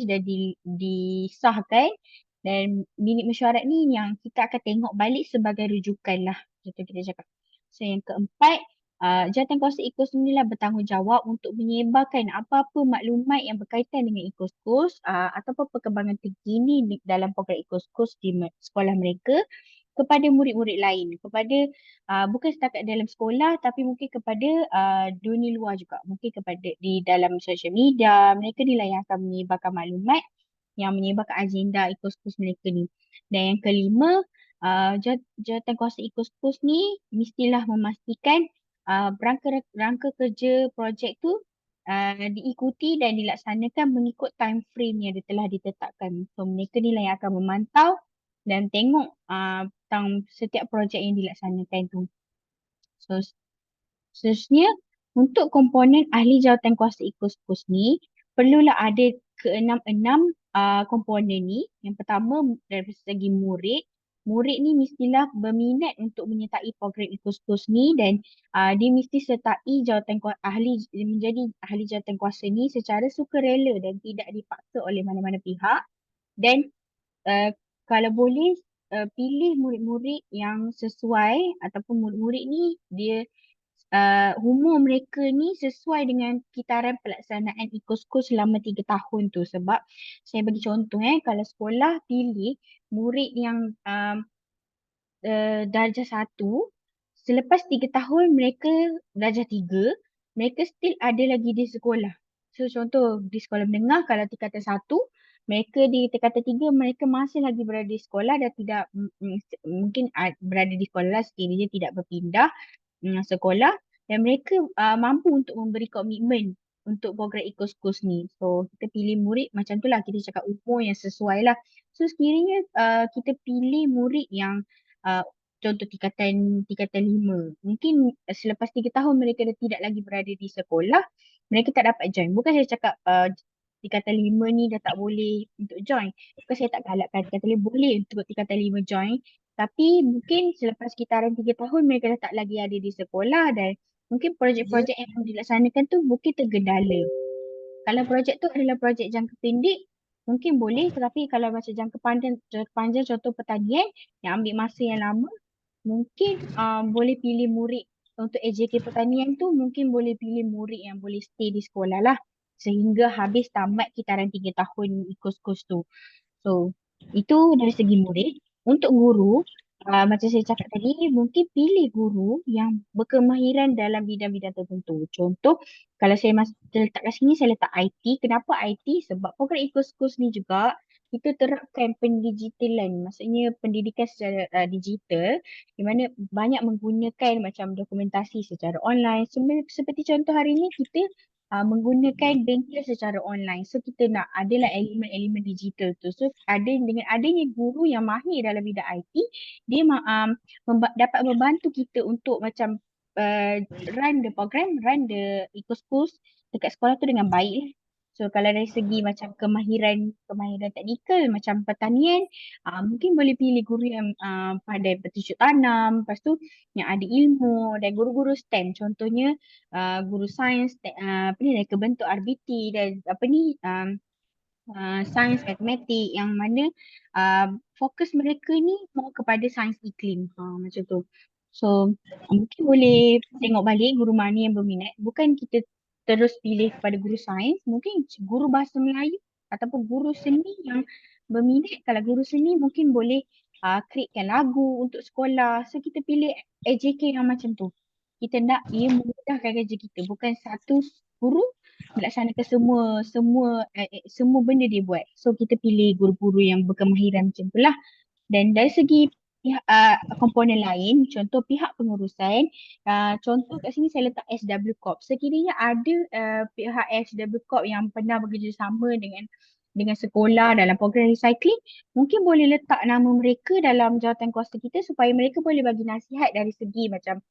dan disahkan. Dan minit mesyuarat ni yang kita akan tengok balik sebagai rujukan lah, macam kita cakap. So yang keempat, jawatankuasa Ecoschools ni lah bertanggungjawab untuk menyebarkan apa-apa maklumat yang berkaitan dengan Ecoschools ataupun perkembangan terkini dalam program Ecoschools di sekolah mereka kepada murid-murid lain, kepada bukan setakat dalam sekolah, tapi mungkin kepada dunia luar juga, mungkin kepada di dalam social media. Mereka ni lah yang akan menyebarkan maklumat, yang menyebarkan agenda Ecoschools mereka ni. Dan yang kelima, jawatankuasa Ecoschools ni mestilah memastikan rangka kerja projek tu diikuti dan dilaksanakan mengikut time frame yang telah ditetapkan. So mereka ni lah yang akan memantau dan tengok tentang setiap projek yang dilaksanakan tu. So seterusnya, untuk komponen ahli jawatankuasa Ecoschools ni, perlulah ada keenam komponen ni. Yang pertama, dari segi murid. Murid ni mestilah berminat untuk menyertai program Ecoschools ni, dan dia mesti sertai menjadi ahli jawatankuasa ni secara sukarela dan tidak dipaksa oleh mana-mana pihak. Dan kalau boleh, pilih murid-murid yang sesuai, ataupun murid-murid ni dia umur mereka ni sesuai dengan kitaran pelaksanaan Ecoschools selama 3 tahun tu. Sebab saya bagi contoh, kalau sekolah pilih murid yang darjah 1, selepas 3 tahun mereka darjah 3, mereka still ada lagi di sekolah. So contoh di sekolah menengah, kalau tingkatan 1, mereka di tingkatan 3 mereka masih lagi berada di sekolah dan tidak mungkin berada di sekolah sekiranya dia tidak berpindah sekolah, dan mereka mampu untuk memberi komitmen untuk program Eco-Schools ni. So kita pilih murid macam tu lah, kita cakap umur yang sesuai lah. So sekiranya kita pilih murid yang contoh tingkatan 5. Mungkin selepas 3 tahun mereka dah tidak lagi berada di sekolah, mereka tak dapat join. Bukan saya cakap tingkatan 5 ni dah tak boleh untuk join. Bukan saya tak galakkan tingkatan 5 boleh untuk tingkatan 5 join. Tapi mungkin selepas sekitaran 3 tahun mereka dah tak lagi ada di sekolah dan mungkin Ya. projek-projek yang dilaksanakan tu mungkin tergendala. Kalau projek tu adalah projek jangka pendek, mungkin boleh. Tetapi kalau macam jangka panjang contoh pertanian yang ambil masa yang lama, mungkin boleh pilih murid untuk AJK pertanian tu mungkin boleh pilih murid yang boleh stay di sekolah lah sehingga habis tamat kitaran 3 tahun ikut kos tu. So, itu dari segi murid. Untuk guru, macam saya cakap tadi, mungkin pilih guru yang berkemahiran dalam bidang-bidang tertentu. Contoh, kalau saya letak kat sini, saya letak IT. Kenapa IT? Sebab program Eco-Schools ni juga, kita terapkan pendigitalan. Maksudnya pendidikan secara digital, di mana banyak menggunakan macam dokumentasi secara online. Seperti contoh hari ni, kita menggunakan bengkel secara online. So kita nak adalah elemen-elemen digital tu. So dengan adanya guru yang mahir dalam bidang IT, dia dapat membantu kita untuk macam run the program, run the eco-schools dekat sekolah tu dengan baik lah. So kalau dari segi macam kemahiran teknikal macam pertanian, mungkin boleh pilih guru yang pandai bertujuk tanam, lepas tu yang ada ilmu dan guru-guru STEM. Contohnya guru sains, apa ni, reka bentuk RBT dan apa ni, sains matematik yang mana fokus mereka ni more kepada sains iklim. Macam tu. So mungkin boleh tengok balik guru mana yang berminat. Bukan kita terus pilih kepada guru sains. Mungkin guru bahasa Melayu ataupun guru seni yang berminat. Kalau guru seni mungkin boleh createkan lagu untuk sekolah. So kita pilih AJK yang macam tu. Kita nak ia memudahkan kerja kita. Bukan satu guru melaksanakan semua benda dia buat. So kita pilih guru-guru yang berkemahiran macam tu lah. Dan dari segi komponen lain, contoh pihak pengurusan, contoh kat sini saya letak SW Corp. Sekiranya ada pihak SW Corp yang pernah bekerjasama dengan sekolah dalam program recycling, mungkin boleh letak nama mereka dalam jawatan kuasa kita supaya mereka boleh bagi nasihat dari segi macam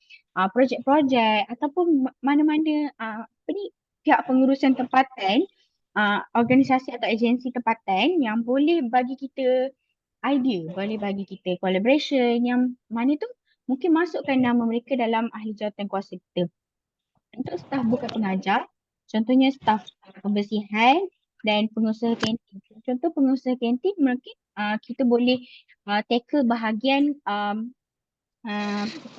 projek-projek ataupun mana-mana apa ni, pihak pengurusan tempatan, organisasi atau agensi tempatan yang boleh bagi kita idea, boleh bagi kita collaboration yang mana tu mungkin masukkan nama mereka dalam ahli jawatan kuasa kita. Untuk staf bukan pengajar, contohnya staf pembersihan dan pengusaha kantin. Contoh pengusaha kantin mungkin kita boleh tackle bahagian uh,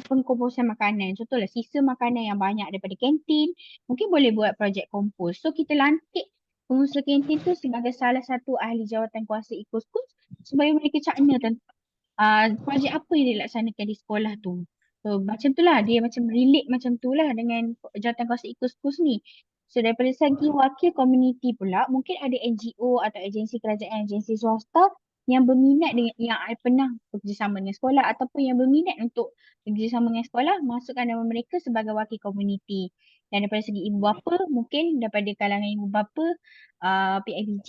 pengkomposan makanan. Contohlah sisa makanan yang banyak daripada kantin, mungkin boleh buat projek kompos. So kita lantik pengusaha kantin tu sebagai salah satu ahli jawatan kuasa Eco-Schools supaya mereka cakna tentang projek apa yang dilaksanakan di sekolah tu. So macam tu lah, dia macam relate macam tu lah dengan jawatan kuasa Eco-Schools ni. So daripada segi wakil komuniti pula, mungkin ada NGO atau agensi kerajaan, agensi swasta yang berminat dengan yang pernah bekerjasama dengan sekolah ataupun yang berminat untuk bekerjasama dengan sekolah, masukkan nama mereka sebagai wakil komuniti. Dan daripada segi ibu bapa, mungkin daripada kalangan ibu bapa PIBG,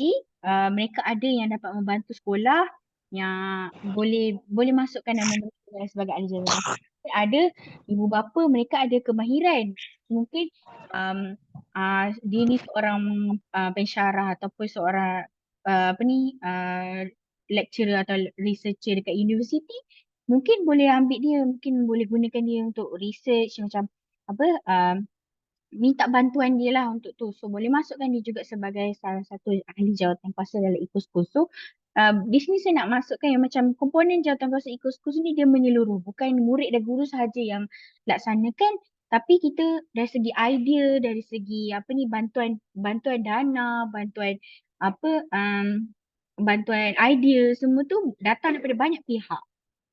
mereka ada yang dapat membantu sekolah yang boleh masukkan nama mereka sebagai ahli jawatan. Ada ibu bapa, mereka ada kemahiran. Mungkin dia ni seorang pensyarah ataupun seorang apa ni, lecturer atau researcher dekat universiti. Mungkin boleh ambil dia, mungkin boleh gunakan dia untuk research macam apa, minta bantuan dia lah untuk tu. So boleh masukkan dia juga sebagai salah satu ahli jawatan kuasa dalam Eco-Schools. So di sini saya nak masukkan yang macam komponen jawatan kuasa Eco-Schools ni dia menyeluruh. Bukan murid dan guru sahaja yang laksanakan, tapi kita dari segi idea, dari segi apa ni, bantuan dana, bantuan idea, semua tu datang daripada banyak pihak.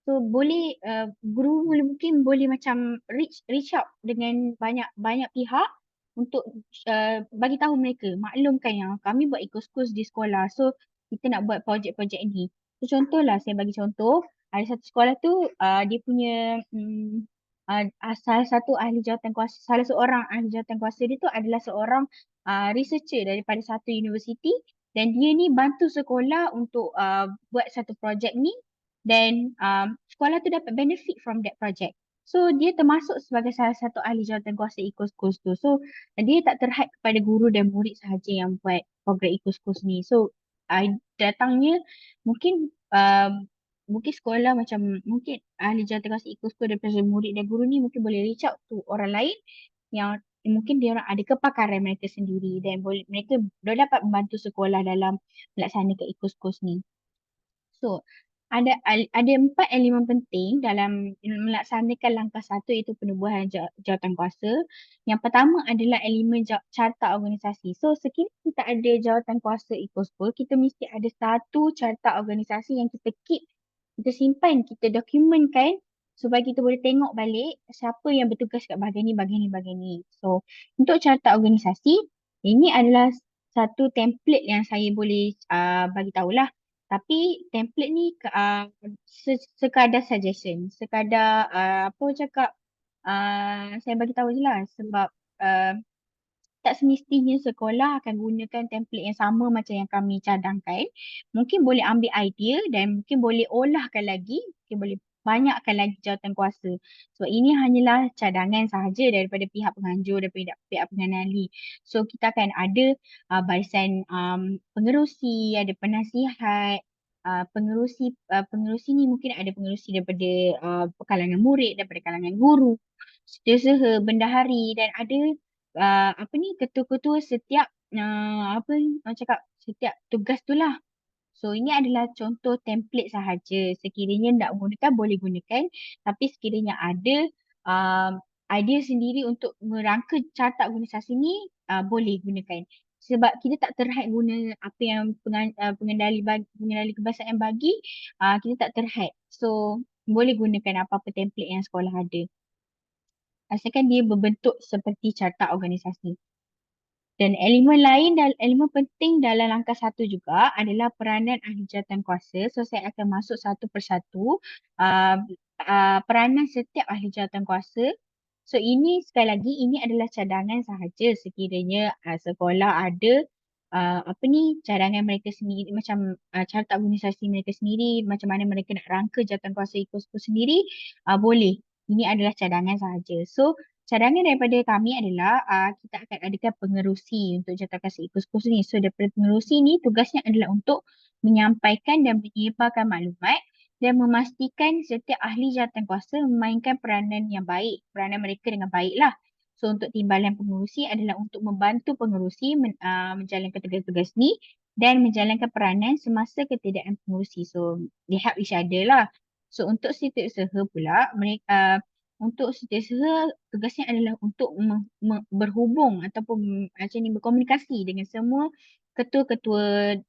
So boleh guru mungkin boleh macam reach out dengan banyak pihak untuk bagi tahu mereka, maklumkan yang kami buat Eco-Schools di sekolah. So kita nak buat projek-projek ni. So contohlah, saya bagi contoh, ada satu sekolah tu dia punya salah satu ahli jawatan kuasa, salah seorang ahli jawatan kuasa dia tu adalah seorang researcher daripada satu universiti, dan dia ni bantu sekolah untuk buat satu projek ni, dan sekolah tu dapat benefit from that project. So dia termasuk sebagai salah satu ahli jawatankuasa Ecoschools tu. So dia tak terhad kepada guru dan murid sahaja yang buat program Ecoschools ni. So datangnya mungkin mungkin sekolah macam mungkin ahli jawatankuasa Ecoschools daripada murid dan guru ni mungkin boleh reach out to orang lain yang mungkin dia orang ada kepakaran mereka sendiri, dan boleh mereka dapat membantu sekolah dalam melaksanakan Ecoschools ni. So, ada 4 elemen penting dalam melaksanakan langkah 1, iaitu penubuhan jawatankuasa. Yang pertama adalah elemen carta organisasi. So, sekiranya kita ada jawatankuasa Ecoschools, kita mesti ada satu carta organisasi yang kita keep, kita simpan, kita dokumenkan supaya kita boleh tengok balik siapa yang bertugas kat bahagian ni. So, untuk carta organisasi, ini adalah satu template yang saya boleh bagi tahulah. Tapi template ni sekadar suggestion, sekadar apa orang cakap, saya bagi tahu je lah, sebab uh, tak semestinya sekolah akan gunakan template yang sama macam yang kami cadangkan. Mungkin boleh ambil idea dan mungkin boleh olahkan lagi, mungkin boleh banyakkan lagi jawatankuasa. Sebab ini hanyalah cadangan sahaja daripada pihak penganjur, daripada pihak pengenali. So kita akan ada barisan pengerusi, ada penasihat, pengerusi ni mungkin ada pengerusi daripada kalangan murid, daripada kalangan guru, setiausaha, bendahari, dan ada ketua-ketua setiap apa ni orang cakap, setiap tugas tu lah. So ini adalah contoh template sahaja. Sekiranya nak gunakan boleh gunakan, tapi sekiranya ada idea sendiri untuk merangka carta organisasi ni, boleh gunakan. Sebab kita tak terhad guna apa yang pengendali kebangsaan bagi, kita tak terhad. So boleh gunakan apa-apa template yang sekolah ada, asalkan dia berbentuk seperti carta organisasi. Dan elemen lain dan elemen penting dalam langkah 1 juga adalah peranan ahli jawatankuasa. So saya akan masuk satu persatu peranan setiap ahli jawatankuasa. So ini sekali lagi, ini adalah cadangan sahaja sekiranya sekolah ada cadangan mereka sendiri, macam carta organisasi mereka sendiri, macam mana mereka nak rangka jawatankuasa Ecoschools sendiri, boleh. Ini adalah cadangan sahaja. So cadangan daripada kami adalah kita akan adakan pengerusi untuk jawatankuasa Ecoschools ni. So daripada pengerusi ni tugasnya adalah untuk menyampaikan dan menyebarkan maklumat dan memastikan setiap ahli jawatankuasa memainkan peranan yang baik, peranan mereka dengan baiklah. So untuk timbalan pengerusi adalah untuk membantu pengerusi menjalankan tugas-tugas ni dan menjalankan peranan semasa ketiadaan pengerusi. So they help each other lah. So untuk setiausaha pula, mereka untuk setiausaha tugasnya adalah untuk berhubung ataupun macam ni, berkomunikasi dengan semua ketua-ketua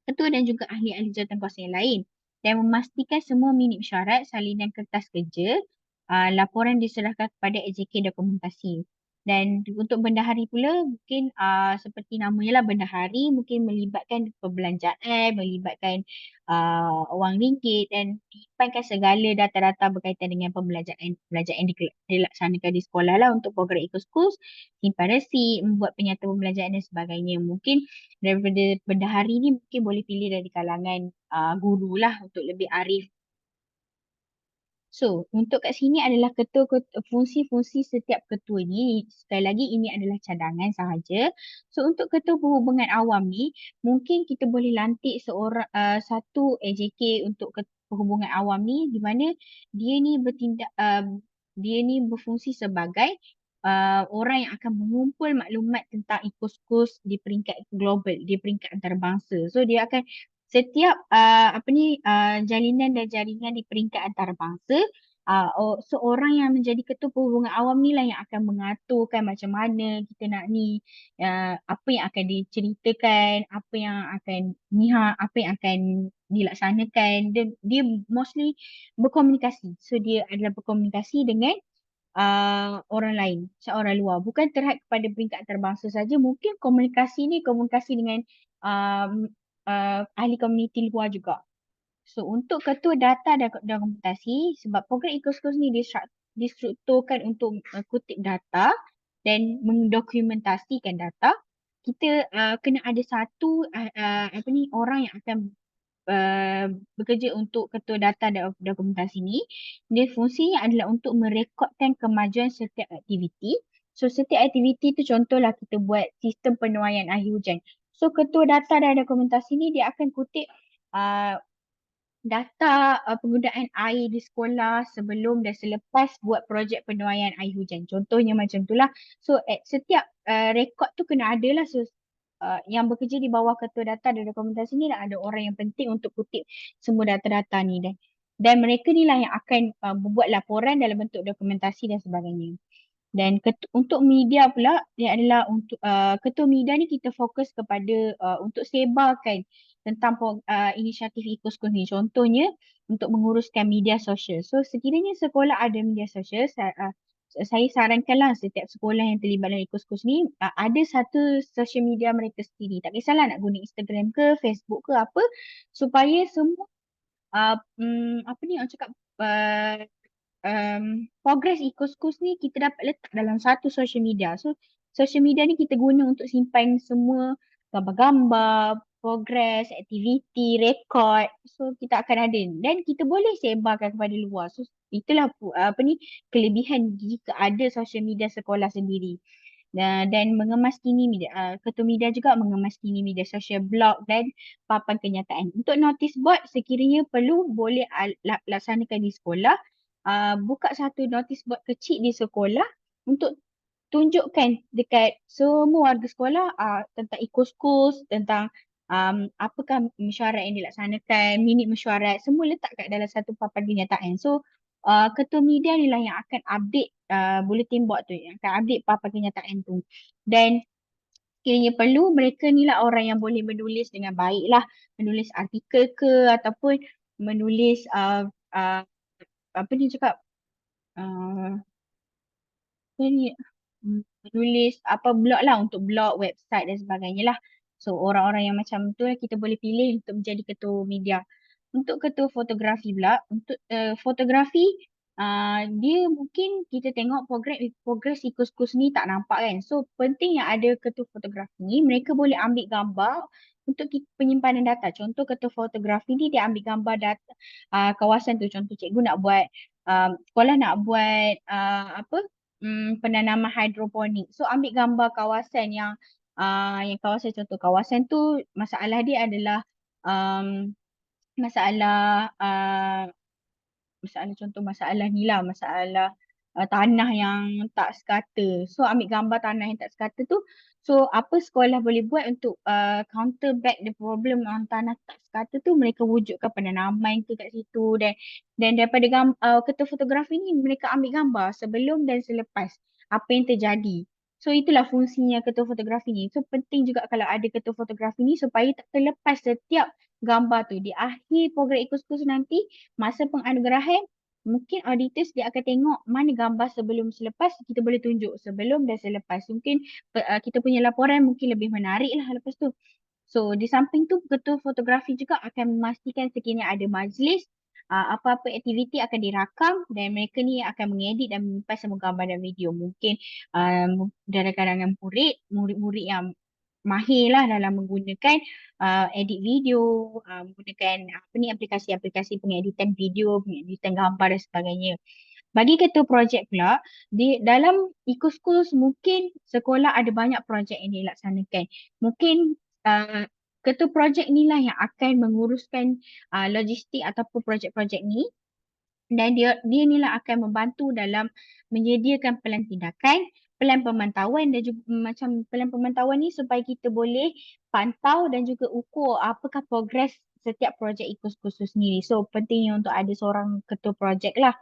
ketua dan juga ahli-ahli jawatankuasa yang lain, dan memastikan semua minit syarat, salinan kertas kerja, laporan diserahkan kepada AJK dokumentasi. Dan untuk bendahari pula, mungkin seperti namanya lah, bendahari mungkin melibatkan perbelanjaan, melibatkan wang ringgit, dan menyimpankan segala data-data berkaitan dengan pembelajaran yang dilaksanakan di sekolah lah untuk program Ecoschools, simpan resit, membuat penyataan pembelajaran dan sebagainya. Mungkin daripada bendahari ni mungkin boleh pilih dari kalangan guru lah untuk lebih arif. So, untuk kat sini adalah fungsi-fungsi setiap ketua ni. Sekali lagi, ini adalah cadangan sahaja. So, untuk ketua perhubungan awam ni, mungkin kita boleh lantik satu AJK untuk perhubungan awam ni, di mana dia ni dia ni berfungsi sebagai orang yang akan mengumpul maklumat tentang Ecoschools di peringkat global, di peringkat antarabangsa. So, dia akan setiap jalinan dan jaringan di peringkat antarabangsa, seorang yang menjadi ketua perhubungan awam ni lah yang akan mengaturkan macam mana kita nak ni, apa yang akan diceritakan, apa yang akan apa yang akan dilaksanakan. Dia mostly berkomunikasi. So dia adalah berkomunikasi dengan orang lain, seorang luar. Bukan terhad kepada peringkat antarabangsa saja. Mungkin komunikasi ni komunikasi dengan ahli komuniti luar juga. So untuk ketua data dan dokumentasi, sebab program Ecoschools ni distrukturkan untuk kutip data dan mendokumentasikan data, kita kena ada satu orang yang akan bekerja untuk ketua data dan dokumentasi ni. Dia fungsinya adalah untuk merekodkan kemajuan setiap aktiviti. So setiap aktiviti tu contohlah kita buat sistem penuaian air hujan. So ketua data dan dokumentasi ni dia akan kutip uh, data penggunaan air di sekolah sebelum dan selepas buat projek penuaian air hujan. Contohnya macam itulah. So setiap rekod tu kena ada lah. So yang bekerja di bawah ketua data dan dokumentasi ni dah ada orang yang penting untuk kutip semua data-data ni, dan mereka ni lah yang akan membuat laporan dalam bentuk dokumentasi dan sebagainya. Dan untuk media pula, dia adalah untuk ketua media ni kita fokus kepada untuk sebarkan tentang inisiatif Eco-School ni. Contohnya untuk menguruskan media sosial. So sekiranya sekolah ada media sosial, saya sarankanlah setiap sekolah yang terlibat dalam Eco-School ni ada satu social media mereka sendiri. Tak kisahlah nak guna Instagram ke, Facebook ke apa, supaya semua apa ni orang cakap progress Eco-Schools ni kita dapat letak dalam satu social media. So social media ni kita guna untuk simpan semua gambar-gambar, progress, aktiviti, rekod. So kita akan ada dan kita boleh sebarkan kepada luar. So itulah kelebihan jika ada social media sekolah sendiri. Dan mengemas kini ketua media juga mengemas kini media sosial, blog dan papan kenyataan. Untuk notice board sekiranya perlu boleh laksanakan di sekolah. Buka satu notice board kecil di sekolah untuk tunjukkan dekat semua warga sekolah tentang Eco-Schools, tentang apakah mesyuarat yang dilaksanakan, minit mesyuarat, semua letak kat dalam satu papan kenyataan. So ketua media ni lah yang akan update bulletin board tu, yang akan update papan kenyataan tu. Dan sekiranya perlu, mereka ni lah orang yang boleh menulis dengan baik lah, menulis artikel ke ataupun menulis apa ni cakap apa ni menulis apa blog lah, untuk blog, website dan sebagainya lah. So orang-orang yang macam tu kita boleh pilih untuk menjadi ketua media. Untuk ketua fotografi pula, untuk fotografi dia mungkin kita tengok progress Eco-Schools ni tak nampak kan. So penting yang ada ketua fotografi ni, mereka boleh ambil gambar untuk penyimpanan data. Contoh ketua fotografi ni dia ambil gambar data kawasan tu. Contoh cikgu nak buat sekolah nak buat penanaman hidroponik. So ambil gambar kawasan yang kawasan, contoh kawasan tu masalah dia adalah masalah masalah ni lah, masalah tanah yang tak sekata. So ambil gambar tanah yang tak sekata tu. So apa sekolah boleh buat untuk counter back the problem on tanah tak sekata tu, mereka wujudkan penanaman tu kat situ, dan daripada ketua fotografi ni mereka ambil gambar sebelum dan selepas apa yang terjadi. So itulah fungsinya ketua fotografi ni. So penting juga kalau ada ketua fotografi ni supaya tak terlepas setiap gambar tu. Di akhir program Eco-Schools nanti, masa penganugerahan, mungkin auditors dia akan tengok mana gambar sebelum selepas, kita boleh tunjuk sebelum dan selepas. Mungkin kita punya laporan mungkin lebih menarik lah lepas tu. So di samping tu, ketua fotografi juga akan memastikan sekiranya ada majlis, apa-apa aktiviti akan dirakam dan mereka ni akan mengedit dan menyimpan semua gambar dan video. Mungkin dalam kalangan murid-murid yang mahir lah dalam menggunakan edit video, menggunakan aplikasi-aplikasi pengeditan video, pengeditan gambar dan sebagainya. Bagi ketua projek pula, dalam Eco-Schools mungkin sekolah ada banyak projek yang dilaksanakan. Mungkin ketua projek ni lah yang akan menguruskan logistik ataupun projek-projek ni, dan dia ni lah akan membantu dalam menyediakan pelan tindakan, pelan pemantauan dan juga macam pelan pemantauan ni supaya kita boleh pantau dan juga ukur apakah progres setiap projek Eco-Schools tu sendiri. So pentingnya untuk ada seorang ketua projek lah.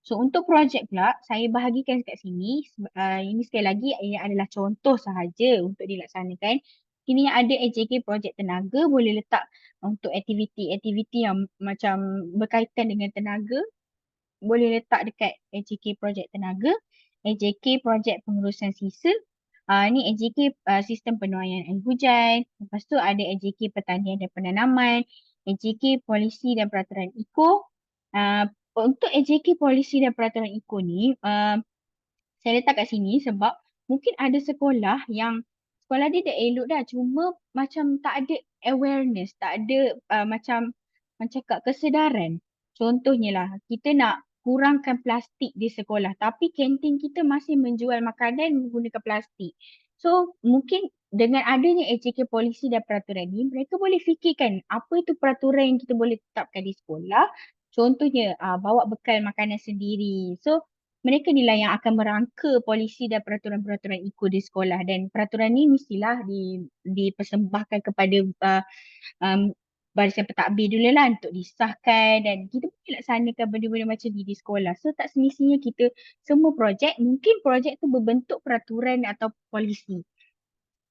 So untuk projek pula, saya bahagikan kat sini. Ini sekali lagi ia adalah contoh sahaja untuk dilaksanakan. Kini ada AJK projek tenaga, boleh letak untuk aktiviti-aktiviti yang macam berkaitan dengan tenaga, boleh letak dekat AJK projek tenaga, AJK projek pengurusan sisa. Ni AJK sistem penuaian air hujan. Lepas tu ada AJK pertanian dan penanaman, AJK polisi dan peraturan eco. Untuk AJK polisi dan peraturan eco ni, saya letak kat sini sebab mungkin ada sekolah yang sekolah dia dah elok dah, cuma macam tak ada awareness, tak ada macam kat kesedaran. Contohnya lah, kita nak kurangkan plastik di sekolah, tapi kantin kita masih menjual makanan menggunakan plastik. So mungkin dengan adanya AJK polisi dan peraturan ni, mereka boleh fikirkan apa itu peraturan yang kita boleh tetapkan di sekolah. Contohnya bawa bekal makanan sendiri. So mereka ni lah yang akan merangka polisi dan peraturan-peraturan eco di sekolah, dan peraturan ni mestilah dipersembahkan kepada um, barisan pentadbir dulu lah untuk disahkan, dan kita boleh laksanakan benda-benda macam ni di sekolah. So tak semestinya kita semua projek, mungkin projek tu berbentuk peraturan atau polisi.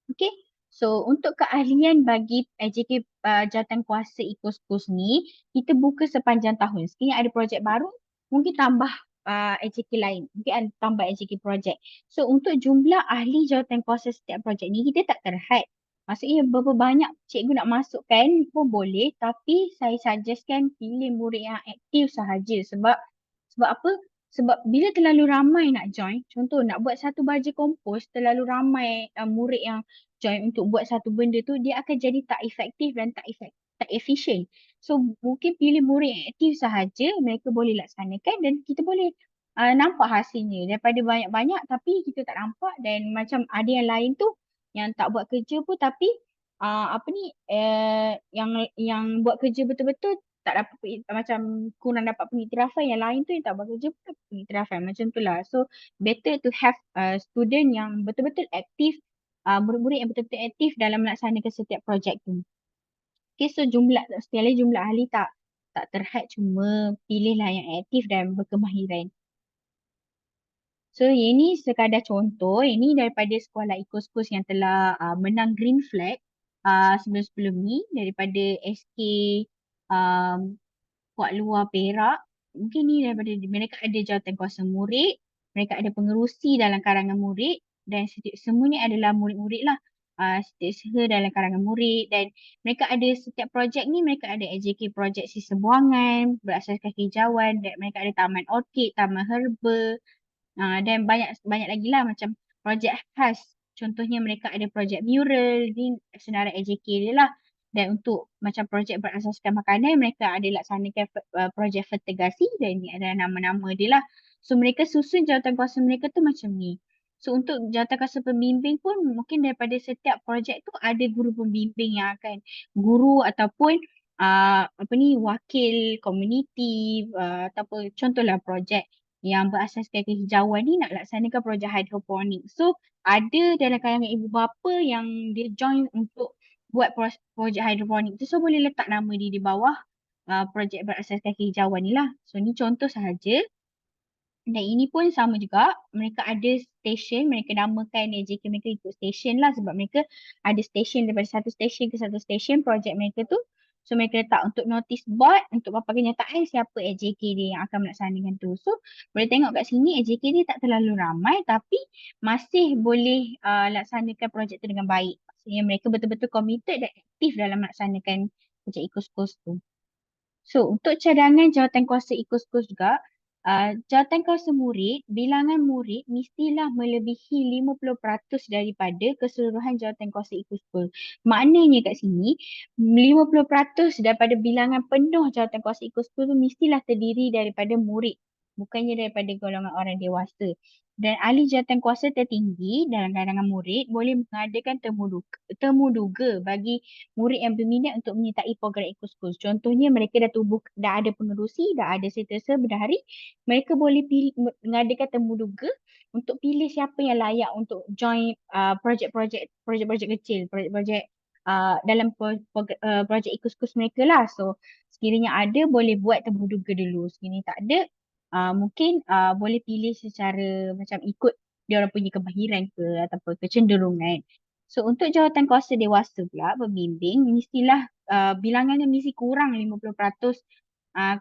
Okay. So untuk keahlian bagi AJK Jawatankuasa Eco-Schools ni, kita buka sepanjang tahun. Sekiranya ada projek baru, mungkin tambah AJK lain. Mungkin ada tambah AJK projek. So untuk jumlah ahli jawatankuasa setiap projek ni, kita tak terhad. Maksudnya berapa banyak cikgu nak masukkan pun boleh, tapi saya suggestkan pilih murid yang aktif sahaja. Sebab apa? Sebab bila terlalu ramai nak join, contoh nak buat satu baja kompos, terlalu ramai murid yang join untuk buat satu benda tu, dia akan jadi tak efektif dan tak efisien. So mungkin pilih murid yang aktif sahaja, mereka boleh laksanakan dan kita boleh nampak hasilnya. Daripada banyak-banyak tapi kita tak nampak, dan macam ada yang lain tu yang tak buat kerja pun, tapi yang buat kerja betul-betul tak dapat macam kurang dapat pengiktirafan, yang lain tu yang tak buat kerja pun dapat pengiktirafan, macam tu lah. So better to have student yang betul-betul aktif, murid-murid yang betul-betul aktif dalam melaksanakan setiap projek tu. Okay, so sekali lagi jumlah ahli tak terhad, cuma pilihlah yang aktif dan berkemahiran. So ini sekadar contoh, ini daripada sekolah Eco-Schools yang telah menang Green Flag sebelum-sebelum ni, daripada SK Kuala Luar Perak. Mungkin ni daripada mereka ada jawatankuasa murid, mereka ada pengerusi dalam karangan murid, dan semua ni adalah murid-murid lah. Setiausaha dalam karangan murid, dan mereka ada setiap projek ni, mereka ada AJK projek sisa buangan berasaskan hijauan, dan mereka ada taman orkid, taman herba, dan banyak banyak lagi lah macam projek khas. Contohnya mereka ada projek mural, ni senarai AJK dia lah. Dan untuk macam projek berasaskan makanan, mereka ada laksanakan projek fertigasi, dan ini adalah nama-nama dia lah. So mereka susun jawatankuasa mereka tu macam ni. So untuk jawatankuasa pembimbing pun, mungkin daripada setiap projek tu ada guru pembimbing yang akan guru ataupun wakil komuniti, ataupun contohlah projek yang berasaskan kehijauan ni nak laksanakan projek hidroponik. So ada dalam kalangan ibu bapa yang dia join untuk buat projek hidroponik tu, so boleh letak nama dia di bawah projek berasaskan kehijauan ni lah. So ni contoh sahaja. Dan ini pun sama juga, mereka ada stesen, mereka namakan AJK mereka ikut stesen lah, sebab mereka ada stesen daripada satu stesen ke satu stesen projek mereka tu. So mereka letak untuk notice board, untuk papan kenyataan siapa AJK dia yang akan melaksanakan tu. So boleh tengok kat sini AJK dia tak terlalu ramai, tapi masih boleh laksanakan projek tu dengan baik. Maksudnya mereka betul-betul committed dan aktif dalam melaksanakan projek Eco-Schools tu. So untuk cadangan jawatankuasa Eco-Schools juga, jawatankuasa murid, bilangan murid mestilah melebihi 50% daripada keseluruhan jawatankuasa Eco-Schools. Maknanya kat sini 50% daripada bilangan penuh jawatankuasa Eco-Schools tu mestilah terdiri daripada murid, bukannya daripada golongan orang dewasa. Dan ahli jawatankuasa tertinggi dalam kalangan murid boleh mengadakan temu duga bagi murid yang berminat untuk menyertai program Eco-Schools. Contohnya mereka dah ada pengerusi, dah ada setiausaha berdahari, mereka boleh mengadakan temu duga untuk pilih siapa yang layak untuk join projek-projek kecil, projek-projek dalam projek Eco-Schools mereka lah. So sekiranya ada, boleh buat temu duga dulu. Sekiranya tak ada, mungkin boleh pilih secara macam ikut dia orang punya kemahiran ke ataupun kecenderungan. So untuk jawatankuasa dewasa pula, pembimbing, mestilah bilangannya mesti kurang 50%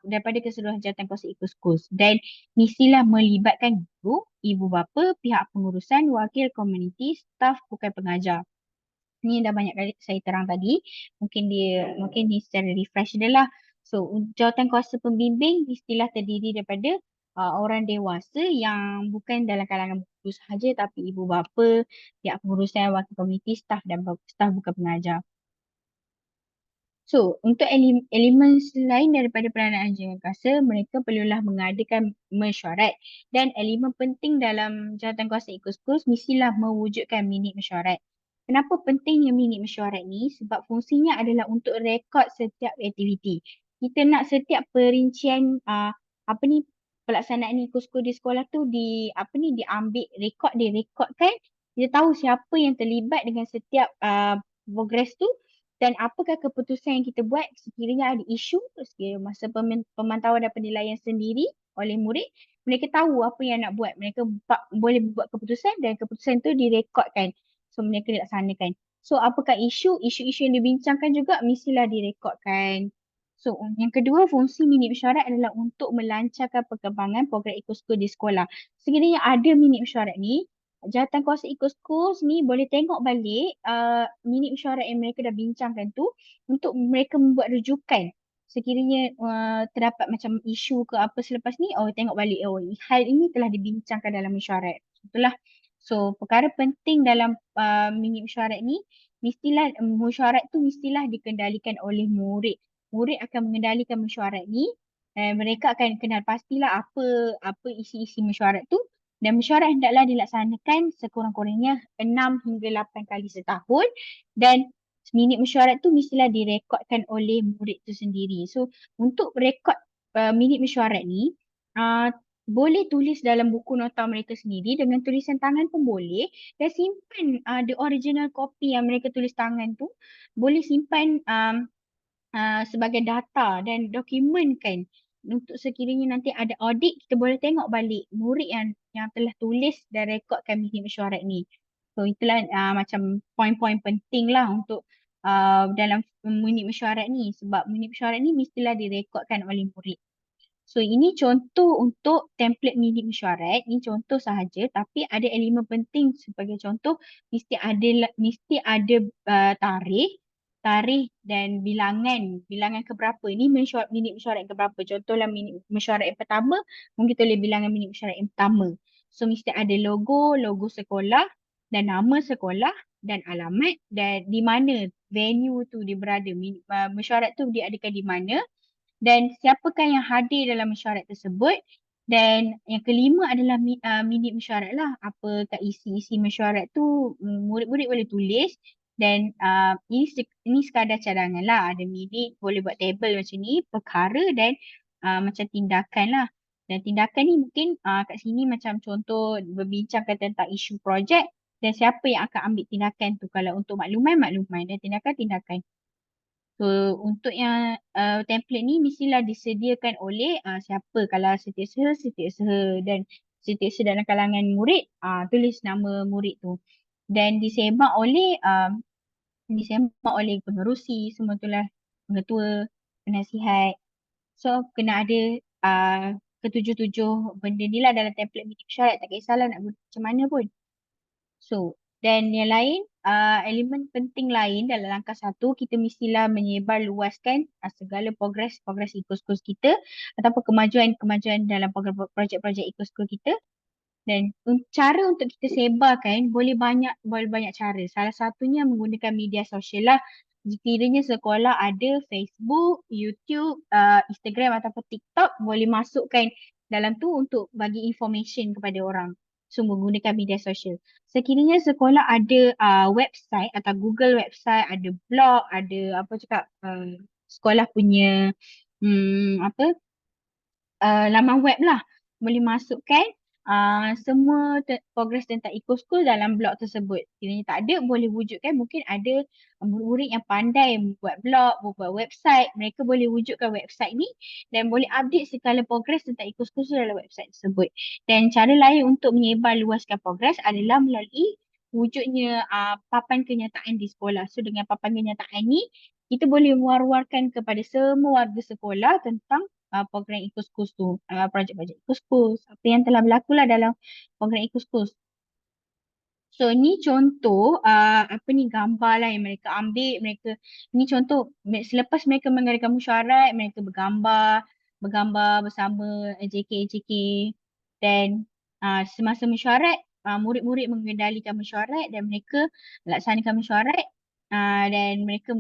daripada keseluruhan jawatankuasa Eco-Schools, dan mestilah melibatkan guru, ibu bapa, pihak pengurusan, wakil komuniti, staf bukan pengajar. Ni dah banyak kali saya terang tadi. Mungkin ni secara refresh dia lah. So jawatankuasa pembimbing mestilah terdiri daripada orang dewasa yang bukan dalam kalangan guru sahaja tapi ibu bapa, pihak pengurusan, wakil komiti, staf dan staf bukan pengajar. So, untuk elemen selain daripada peranan anjungan mereka perlulah mengadakan mesyuarat. Dan elemen penting dalam jawatankuasa Ecoschools mestilah mewujudkan minit mesyuarat. Kenapa pentingnya minit mesyuarat ni? Sebab fungsinya adalah untuk rekod setiap aktiviti. Kita nak setiap perincian apa ni pelaksanaan Ecoschools di sekolah tu diambil rekod, direkodkan. Kita tahu siapa yang terlibat dengan setiap progres tu dan apakah keputusan yang kita buat sekiranya ada isu sekiranya masa pemantauan dan penilaian sendiri oleh murid, mereka tahu apa yang nak buat. Mereka boleh buat keputusan dan keputusan tu direkodkan. So mereka dilaksanakan. So apakah isu-isu yang dibincangkan juga mestilah direkodkan. So yang kedua, fungsi minit mesyuarat adalah untuk melancarkan perkembangan program Ecoschools di sekolah. Sekiranya ada minit mesyuarat ni, jawatankuasa Ecoschools ni boleh tengok balik minit mesyuarat yang mereka dah bincangkan tu untuk mereka membuat rujukan. Sekiranya terdapat macam isu ke apa selepas ni, tengok balik, hal ini telah dibincangkan dalam mesyuarat. Itulah. So perkara penting dalam minit mesyuarat ni, mesyuarat tu mestilah dikendalikan oleh murid. Murid akan mengendalikan mesyuarat ni dan mereka akan kenal pastilah apa isi-isi mesyuarat tu, dan mesyuarat hendaklah dilaksanakan sekurang-kurangnya 6 hingga 8 kali setahun, dan minit mesyuarat tu mestilah direkodkan oleh murid tu sendiri. So untuk rekod minit mesyuarat ni boleh tulis dalam buku nota mereka sendiri dengan tulisan tangan pun boleh, dan simpan the original copy yang mereka tulis tangan tu, boleh simpan sebagai data dan dokumenkan untuk sekiranya nanti ada audit, kita boleh tengok balik murid yang telah tulis dan rekodkan minit mesyuarat ni. So itulah macam poin-poin penting lah untuk dalam minit mesyuarat ni, sebab minit mesyuarat ni mestilah direkodkan oleh murid. So ini contoh untuk template minit mesyuarat, ini contoh sahaja, tapi ada elemen penting sebagai contoh. Mesti ada tarikh dan bilangan keberapa. Ini minit mesyuarat yang keberapa. Contohlah minit mesyuarat yang pertama, mungkin tulis bilangan minit mesyuarat yang pertama. So mesti ada logo sekolah dan nama sekolah dan alamat dan di mana venue tu dia berada. Mesyuarat tu diadakan di mana dan siapakah yang hadir dalam mesyuarat tersebut. Dan yang kelima adalah minit mesyuarat lah. Apakah isi-isi mesyuarat tu murid-murid boleh tulis. Dan ini sekadar cadangan lah. Ada minit, boleh buat table macam ni, perkara dan macam tindakan lah. Dan tindakan ni mungkin kat sini macam contoh berbincangkan tentang isu projek dan siapa yang akan ambil tindakan tu. Kalau untuk makluman dan tindakan. So untuk yang template ni mestilah disediakan oleh siapa. Kalau setiausaha dan setiausaha dalam kalangan murid, tulis nama murid tu. Dan disemak oleh pengerusi, semua itulah pengetua, penasihat. So kena ada ketujuh-tujuh benda ni lah dalam template minit syarat. Tak kisahlah nak guna macam mana pun. So, dan yang lain, elemen penting lain dalam langkah 1, kita mestilah menyebar luaskan segala progres Ecoschools kita ataupun kemajuan dalam projek-projek Ecoschools kita. Dan cara untuk kita sebarkan boleh banyak cara. Salah satunya menggunakan media sosial lah. Sekiranya sekolah ada Facebook, YouTube, Instagram ataupun TikTok, boleh masukkan dalam tu untuk bagi information kepada orang. So menggunakan media sosial. Sekiranya sekolah ada website atau Google website, ada blog, ada sekolah punya laman web lah, boleh masukkan semua progres tentang Ecoschools dalam blog tersebut. Kiranya tak ada, boleh wujudkan, mungkin ada murid-murid yang pandai membuat blog, membuat website, mereka boleh wujudkan website ni dan boleh update segala progres tentang Ecoschools dalam website tersebut. Dan cara lain untuk menyebar luaskan progres adalah melalui wujudnya papan kenyataan di sekolah. So dengan papan kenyataan ni, kita boleh war-warkan kepada semua warga sekolah tentang program Ecoschools tu, projek-projek Ecoschools, apa yang telah berlaku lah dalam program Ecoschools. So ni contoh gambar lah yang mereka ambil. Ni contoh selepas mereka mengadakan mesyuarat, mereka bergambar bergambar bersama AJK dan semasa mesyuarat murid-murid mengendalikan mesyuarat dan mereka melaksanakan mesyuarat dan mereka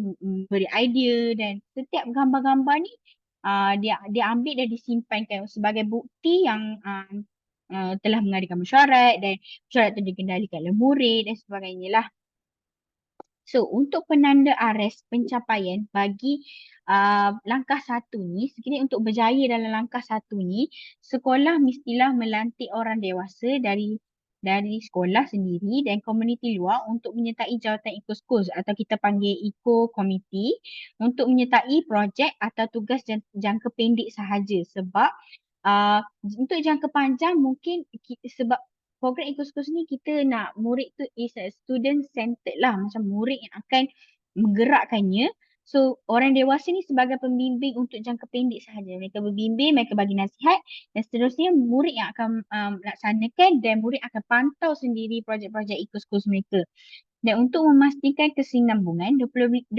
beri idea dan setiap gambar-gambar ni dia ambil dan disimpankan sebagai bukti yang telah mengadakan mesyuarat dan mesyuarat itu dikendalikan oleh murid dan sebagainya lah. So, untuk penanda ares pencapaian bagi langkah satu ni, sekiranya untuk berjaya dalam langkah satu ni, sekolah mestilah melantik orang dewasa dari sekolah sendiri dan komuniti luar untuk menyertai jawatan Eco-Schools atau kita panggil Eco Committee untuk menyertai projek atau tugas jangka pendek sahaja sebab untuk jangka panjang mungkin sebab program Eco-Schools ni kita nak murid tu is a student centered lah. Macam murid yang akan menggerakkannya. So orang dewasa ni sebagai pembimbing untuk jangka pendek sahaja. Mereka berbimbing, mereka bagi nasihat dan seterusnya murid yang akan melaksanakan dan murid akan pantau sendiri projek-projek Eco-Schools mereka. Dan untuk memastikan kesinambungan, 25%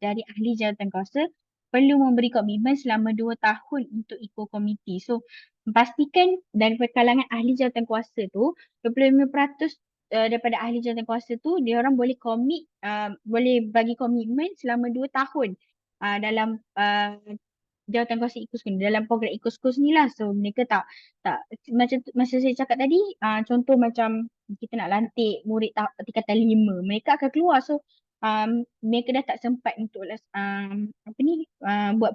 dari ahli jawatankuasa perlu memberi komitmen selama 2 tahun untuk Eco Committee. So, pastikan dari kalangan ahli jawatankuasa tu, 25% daripada ahli jawatankuasa tu, dia orang boleh boleh bagi komitmen selama 2 tahun dalam jawatankuasa Eco-Schools ni, dalam program Eco-Schools ni lah. So, mereka tak macam saya cakap tadi, contoh macam kita nak lantik murid tingkatan 5, mereka akan keluar. So, mereka dah tak sempat untuk buat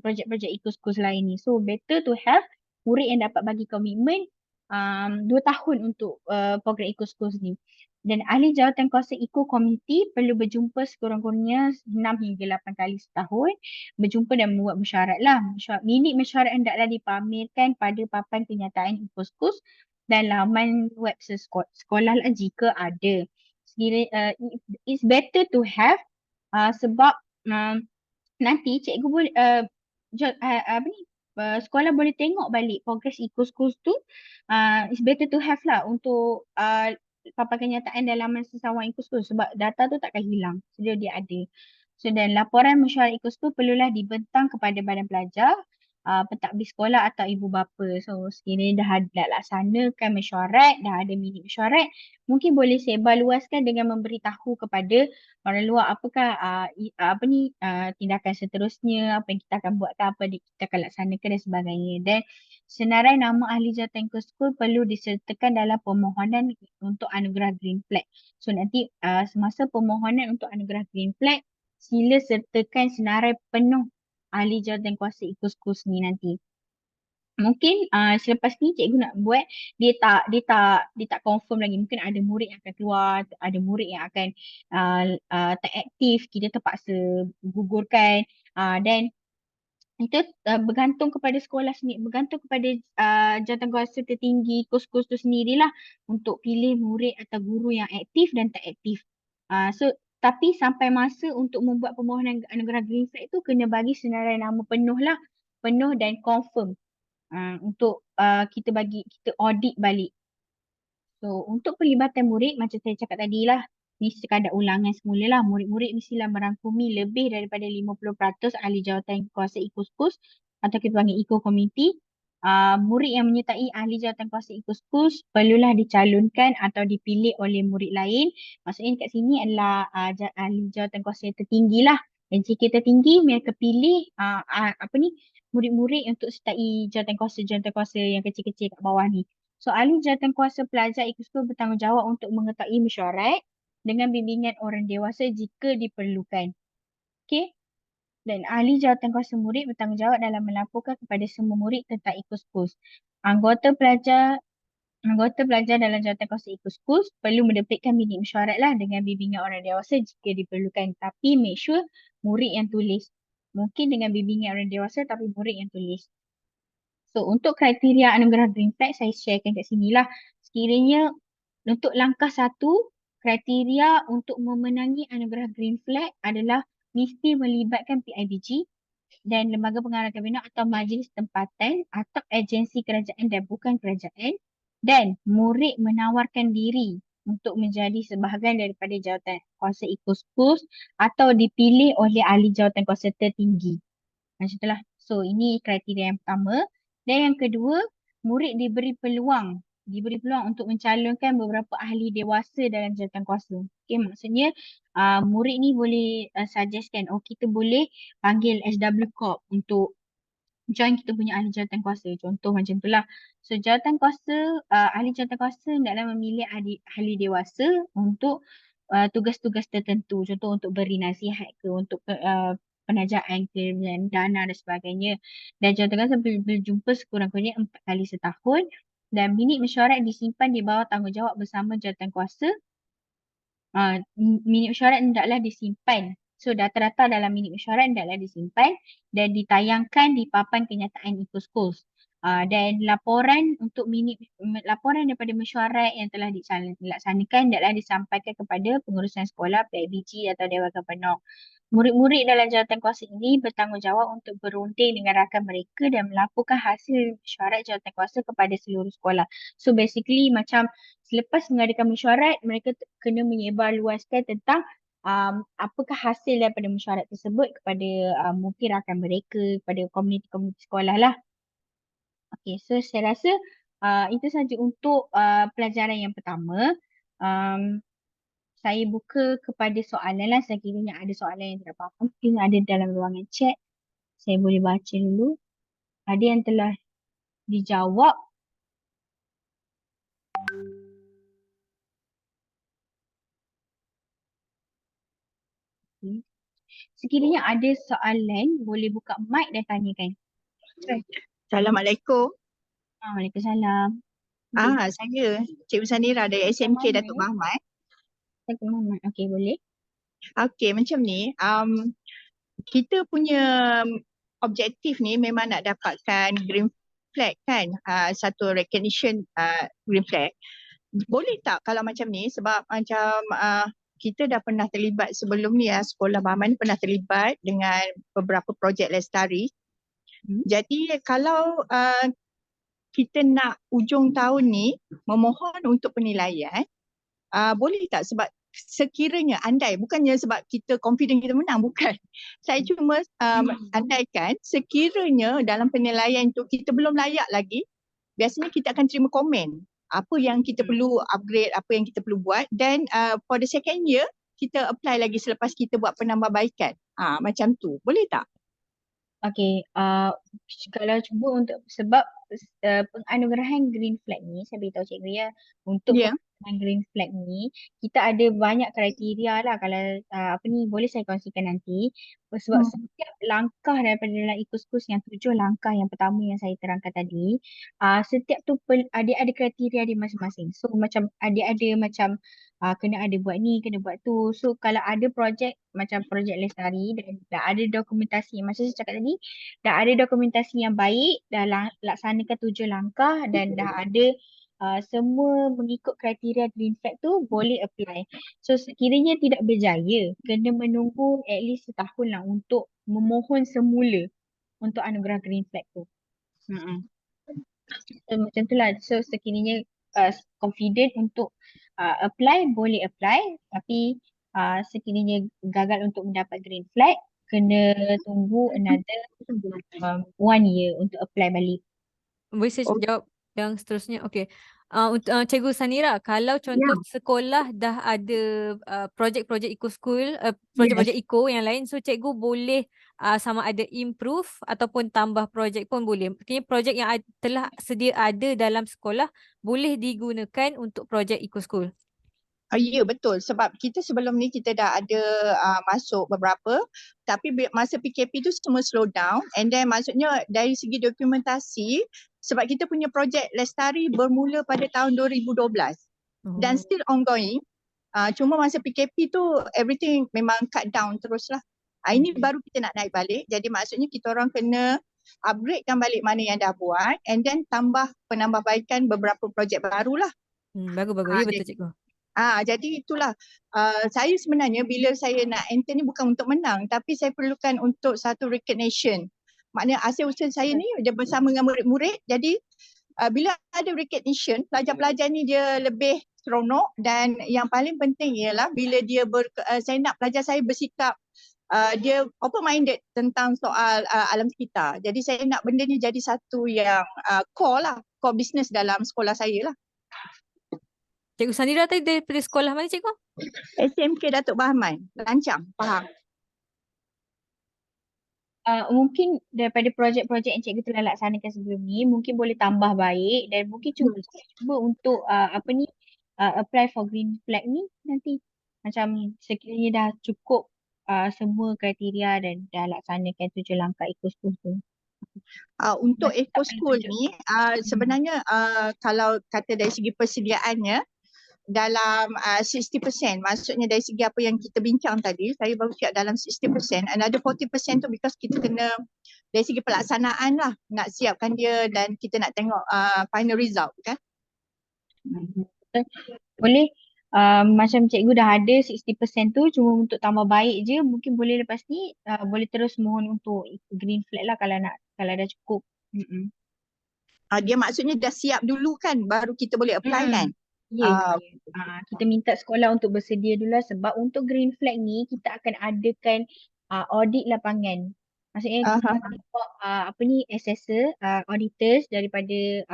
projek-projek Eco-Schools lain ni. So, better to have murid yang dapat bagi komitmen 2 tahun untuk program Eco-Schools ni. Dan ahli jawatankuasa Eco Committee perlu berjumpa sekurang-kurangnya 6 hingga 8 kali setahun, berjumpa dan membuat mesyuarat lah. Minit mesyuarat hendaklah dipamerkan pada papan kenyataan Eco-Schools dan laman web sekolah lah jika ada. It's better to have sebab nanti cikgu boleh sekolah boleh tengok balik progress Eco-Schools tu. It's better to have lah untuk papan kenyataan dalam laman sesawan Eco-Schools sebab data tu takkan hilang. Sedia dia ada. So dan laporan mesyuarat Eco-Schools perlulah dibentang kepada badan pelajar, pentadbir sekolah atau ibu bapa. So sekiranya dah laksanakan mesyuarat, dah ada minit mesyuarat, mungkin boleh sebar luaskan dengan memberitahu kepada orang luar apakah tindakan seterusnya, apa yang kita akan buat, apa yang kita akan laksanakan dan sebagainya. Dan senarai nama ahli jawatan Eco-Schools perlu disertakan dalam permohonan untuk anugerah Green Flag. So nanti semasa permohonan untuk anugerah Green Flag, sila sertakan senarai penuh ahli jawatankuasa Eco-Schools ni nanti. Mungkin selepas ni cikgu nak buat, dia tak confirm lagi. Mungkin ada murid yang akan keluar, ada murid yang akan tak aktif, kita terpaksa gugurkan dan itu bergantung kepada sekolah sendiri, bergantung kepada jawatankuasa tertinggi Eco-Schools tu sendirilah untuk pilih murid atau guru yang aktif dan tak aktif. So tapi sampai masa untuk membuat permohonan anugerah Green Flag tu kena bagi senarai nama penuh lah, penuh dan confirm untuk kita audit balik. So untuk pelibatan murid macam saya cakap tadi lah, ni sekadar ulangan semula lah. Murid-murid mestilah merangkumi lebih daripada 50% ahli jawatan kuasa Eco-Schools atau kita panggil Eco Committee. Murid yang menyertai ahli jawatan kuasa Eco-Schools perlulah dicalonkan atau dipilih oleh murid lain. Maksudnya kat sini adalah ahli jawatan kuasa yang tertinggi lah. Dan jika tertinggi, mereka pilih murid-murid untuk sertai jawatan kuasa yang kecil-kecil kat bawah ni. So, ahli jawatankuasa pelajar Eco-Schools bertanggungjawab untuk mengetahui mesyuarat dengan bimbingan orang dewasa jika diperlukan. Okey? Dan ahli jawatankuasa murid bertanggungjawab dalam melaporkan kepada semua murid tentang Eco-Schools. Anggota pelajar dalam jawatankuasa Eco-Schools perlu menerbitkan minit mesyuarat lah dengan bimbingan orang dewasa jika diperlukan. Tapi make sure murid yang tulis. Mungkin dengan bimbingan orang dewasa tapi murid yang tulis. So untuk kriteria anugerah Green Flag saya sharekan kat sini lah. Sekiranya untuk langkah 1, kriteria untuk memenangi anugerah Green Flag adalah mesti melibatkan PIBG dan lembaga pengarah kabinet atau majlis tempatan atau agensi kerajaan dan bukan kerajaan, dan murid menawarkan diri untuk menjadi sebahagian daripada jawatan kuasa Eco-Schools atau dipilih oleh ahli jawatan kuasa tertinggi. Macam itulah. So ini kriteria yang pertama. Dan yang kedua, murid diberi peluang untuk mencalonkan beberapa ahli dewasa dalam jawatan kuasa. Okay, maksudnya murid ni boleh suggestkan, oh kita boleh panggil SW Corp untuk join kita punya ahli jawatan kuasa. Contoh macam tu lah. So jawatan kuasa, ahli jawatan kuasa hendaklah memilih ahli dewasa untuk tugas-tugas tertentu. Contoh untuk beri nasihat ke, untuk penajaan ke, dan dana dan sebagainya. Dan jawatan kuasa berjumpa sekurang-kurangnya 4 kali setahun. Dan minit mesyuarat disimpan di bawah tanggungjawab bersama jawatan kuasa. Minit mesyuarat hendaklah disimpan. So data-data dalam minit mesyuarat hendaklah disimpan dan ditayangkan di papan kenyataan Ecoschools. Dan laporan daripada mesyuarat yang telah dilaksanakan hendaklah disampaikan kepada pengurusan sekolah, PIBG atau Dewan Penolong. Murid-murid dalam jawatan kuasa ini bertanggungjawab untuk berunding dengan rakan mereka dan melaporkan hasil mesyuarat jawatan kuasa kepada seluruh sekolah. So basically macam selepas mengadakan mesyuarat, mereka kena menyebarluaskan tentang apakah hasil daripada mesyuarat tersebut kepada mungkin rakan mereka, kepada komuniti-komuniti sekolah lah. Okay, so saya rasa itu saja untuk pelajaran yang pertama. Saya buka kepada soalan lah. Sekiranya ada soalan yang tidak faham, mungkin ada dalam ruangan chat. Saya boleh baca dulu. Ada yang telah dijawab. Okay. Sekiranya ada soalan, boleh buka mic dan tanyakan. Assalamualaikum. Waalaikumsalam. Saya Cikgu Sanira dari SMK Mana? Datuk Mahmat. Datuk Mahmat. Okey, boleh. Okey, macam ni. Kita punya objektif ni memang nak dapatkan green flag kan. Satu recognition green flag. Boleh tak kalau macam ni, sebab macam kita dah pernah terlibat sebelum ni Sekolah Bahman pernah terlibat dengan beberapa projek lestari. Jadi kalau kita nak ujung tahun ni memohon untuk penilaian, boleh tak? Sebab sekiranya andai, bukannya sebab kita confident kita menang, bukan. Saya cuma andaikan sekiranya dalam penilaian tu kita belum layak lagi, biasanya kita akan terima komen. Apa yang kita perlu upgrade, apa yang kita perlu buat, dan for the second year, kita apply lagi selepas kita buat penambahbaikan. Macam tu. Boleh tak? Okey, kalau cuba untuk sebab penganugerahan green flag ni, saya beritahu cikgu ya, untuk penganugerahan green flag ni, kita ada banyak kriteria lah. Kalau boleh saya kongsikan nanti. Sebab setiap langkah daripada dalam Ecoschools yang 7 langkah yang pertama yang saya terangkan tadi, setiap tu ada kriteria dia masing-masing. So macam ada macam kena ada buat ni, kena buat tu. So kalau ada projek macam projek lestari dan dah ada dokumentasi, macam saya cakap tadi, dah ada dokumentasi yang baik, dah laksanakan 7 langkah dan dah ada semua mengikut kriteria green flag tu, boleh apply. So sekiranya tidak berjaya, kena menunggu at least setahun lah untuk memohon semula untuk anugerah green flag tu. So, macam tu lah. So sekiranya confident untuk apply, boleh apply. Tapi sekiranya gagal untuk mendapat green flag, kena tunggu another 1 year untuk apply balik. Boleh saya jawab yang seterusnya? Okey. Untuk Cikgu Sanira, kalau contoh sekolah dah ada projek-projek Ecoschools, projek-projek Eco yang lain, so cikgu boleh sama ada improve ataupun tambah projek pun boleh. Maksudnya projek yang telah sedia ada dalam sekolah boleh digunakan untuk projek Ecoschools. Ya, betul. Sebab kita sebelum ni kita dah ada masuk beberapa, tapi masa PKP tu semua slow down, and then maksudnya dari segi dokumentasi, sebab kita punya projek lestari bermula pada tahun 2012 dan still ongoing. Cuma masa PKP tu everything memang cut down terus lah. Ini baru kita nak naik balik. Jadi maksudnya kita orang kena upgradekan balik mana yang dah buat, and then penambahbaikan beberapa projek barulah. Bagus-bagus. Ya, betul cikgu. Jadi itulah, saya sebenarnya bila saya nak enter ni bukan untuk menang, tapi saya perlukan untuk satu recognition. Maknanya hasil usaha saya ni dia bersama dengan murid-murid, jadi bila ada recognition, pelajar-pelajar ni dia lebih seronok, dan yang paling penting ialah bila dia saya nak pelajar saya bersikap dia open-minded tentang soal alam sekitar. Jadi saya nak benda ni jadi satu yang core business dalam sekolah saya lah. Cikgu Sanira tadi daripada sekolah mana cikgu? SMK Datuk Bahman, Lancang, Pahang. Mungkin daripada projek-projek yang cikgu telah laksanakan sebelum ni, mungkin boleh tambah baik dan mungkin cuba untuk apply for green flag ni nanti. Macam sekiranya dah cukup semua kriteria dan dah laksanakan 7 langkah eco-school tu. Untuk Macam tak Eco perlu School tunjuk. ni sebenarnya kalau kata dari segi persediaannya dalam 60%, maksudnya dari segi apa yang kita bincang tadi, saya baru siap dalam 60%. Another 40% tu because kita kena dari segi pelaksanaan lah, nak siapkan dia dan kita nak tengok final result kan. Boleh macam cikgu dah ada 60% tu, cuma untuk tambah baik je, mungkin boleh lepas ni boleh terus mohon untuk green flag lah kalau dah cukup. Dia maksudnya dah siap dulu kan, baru kita boleh apply kan. Ya. Kita minta sekolah untuk bersedia dulu lah, sebab untuk green flag ni kita akan adakan audit lapangan. Maksudnya kita tengok assessor, auditors daripada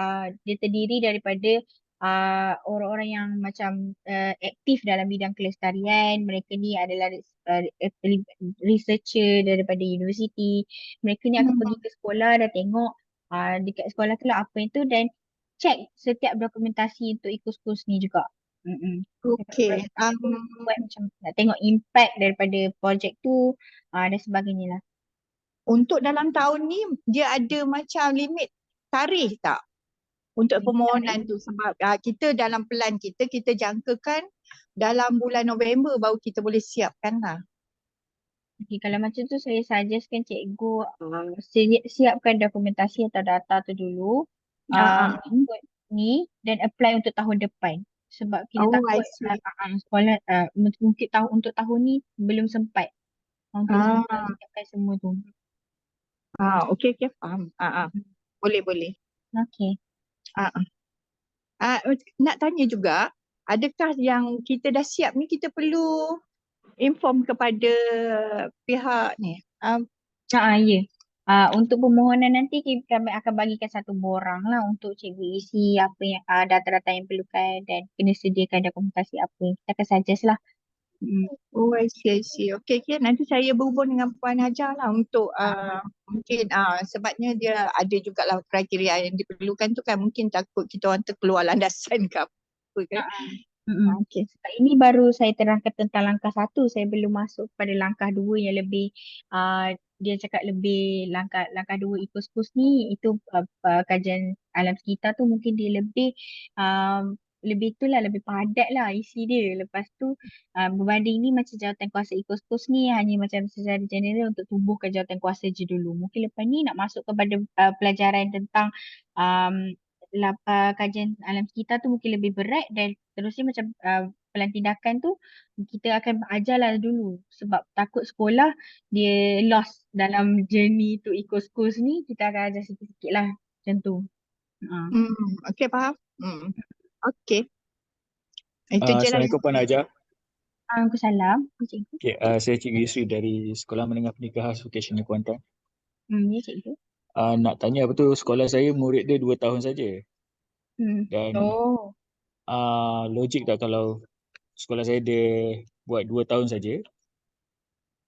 dia terdiri daripada orang-orang yang macam aktif dalam bidang kelestarian. Mereka ni adalah researcher daripada universiti. Mereka ni akan pergi ke sekolah dan tengok dekat sekolah tu lah apa itu dan check setiap dokumentasi untuk eco-schools ni juga. Okay. Buat macam nak tengok impact daripada projek tu dan sebagainya lah. Untuk dalam tahun ni dia ada macam limit tarikh tak untuk permohonan tu, sebab kita dalam plan kita jangkakan dalam bulan November baru kita boleh siapkan lah. Okay, kalau macam tu saya suggestkan cikgu siapkan dokumentasi atau data tu dulu ikut ni dan apply untuk tahun depan. Sebab kita takut sekolah mungkin untuk tahun ni belum sempat untuk siapkan semua tu. Okay, faham. Boleh. Okay. Nak tanya juga, adakah yang kita dah siap ni kita perlu inform kepada pihak ni? Ya. Untuk permohonan nanti kami akan bagikan satu borang lah untuk cikgu isi apa yang data-data yang perlukan dan kena sediakan dokumentasi apa yang kita akan suggest lah. Oh, I see. Okay. Nanti saya berhubung dengan Puan Hajar lah untuk mungkin sebabnya dia ada jugalah kriteria yang diperlukan tu kan, mungkin takut kita orang terkeluar landasan ke apa kan. Okay. Sebab ini baru saya terangkan tentang langkah 1, saya belum masuk pada langkah 2 yang lebih dia cakap lebih langkah 2 eco-schools ni itu kajian alam sekitar tu mungkin dia lebih lebih padat lah isi dia. Lepas tu berbanding ni macam jawatankuasa eco-schools ni hanya macam secara general untuk tubuhkan jawatankuasa je dulu. Mungkin lepas ni nak masuk kepada pelajaran tentang kajian alam sekitar tu mungkin lebih berat dan terusnya macam pelan tindakan tu kita akan ajarlah dulu sebab takut sekolah dia lost dalam journey to eco schools ni, kita akan ajar sikit-sikit lah macam tu. Okay, faham. Okay. Itu je lah. Assalamualaikum Puan Hajar. Waalaikumsalam. Cikgu. Okay, saya Cikgu Yusri dari Sekolah Menengah Pendidikan Khas Vocational Kuantan. Ya cikgu. Nak tanya apa tu, sekolah saya murid dia 2 tahun saja. Dan logik tak kalau sekolah saya dia buat 2 tahun saja?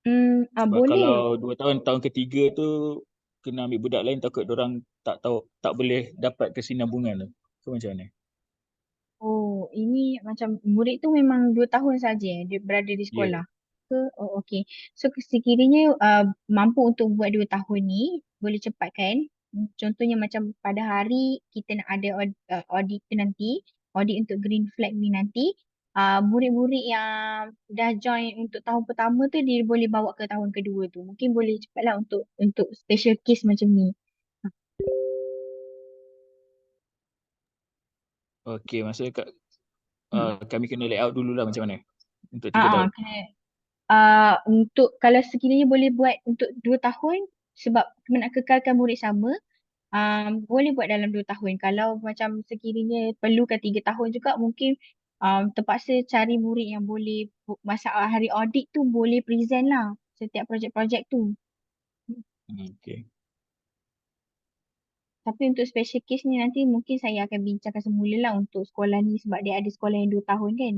Sebab Boleh. kalau 2 tahun, tahun ketiga tu kena ambil budak lain, takut orang tak boleh dapat kesinambungan tu. So macam mana? Oh, ini macam murid tu memang 2 tahun saja dia berada di sekolah. Ke? Oh, okey. So sekiranya mampu untuk buat 2 tahun ni, boleh cepatkan. Contohnya macam pada hari kita nak ada audit nanti, audit untuk green flag ni nanti, murid-murid yang dah join untuk tahun pertama tu dia boleh bawa ke tahun kedua tu. Mungkin boleh cepatlah untuk special case macam ni. Okay, maksudnya kami kena layout dululah macam mana untuk 3 tahun. Untuk kalau sekiranya boleh buat untuk 2 tahun sebab nak kekalkan murid sama, boleh buat dalam 2 tahun. Kalau macam sekiranya perlukan 3 tahun juga mungkin terpaksa cari murid yang boleh masa hari audit tu boleh present lah. setiap projek-projek tu. Okay. Tapi untuk special case ni nanti mungkin saya akan bincangkan semula lah untuk sekolah ni sebab dia ada sekolah yang 2 tahun kan.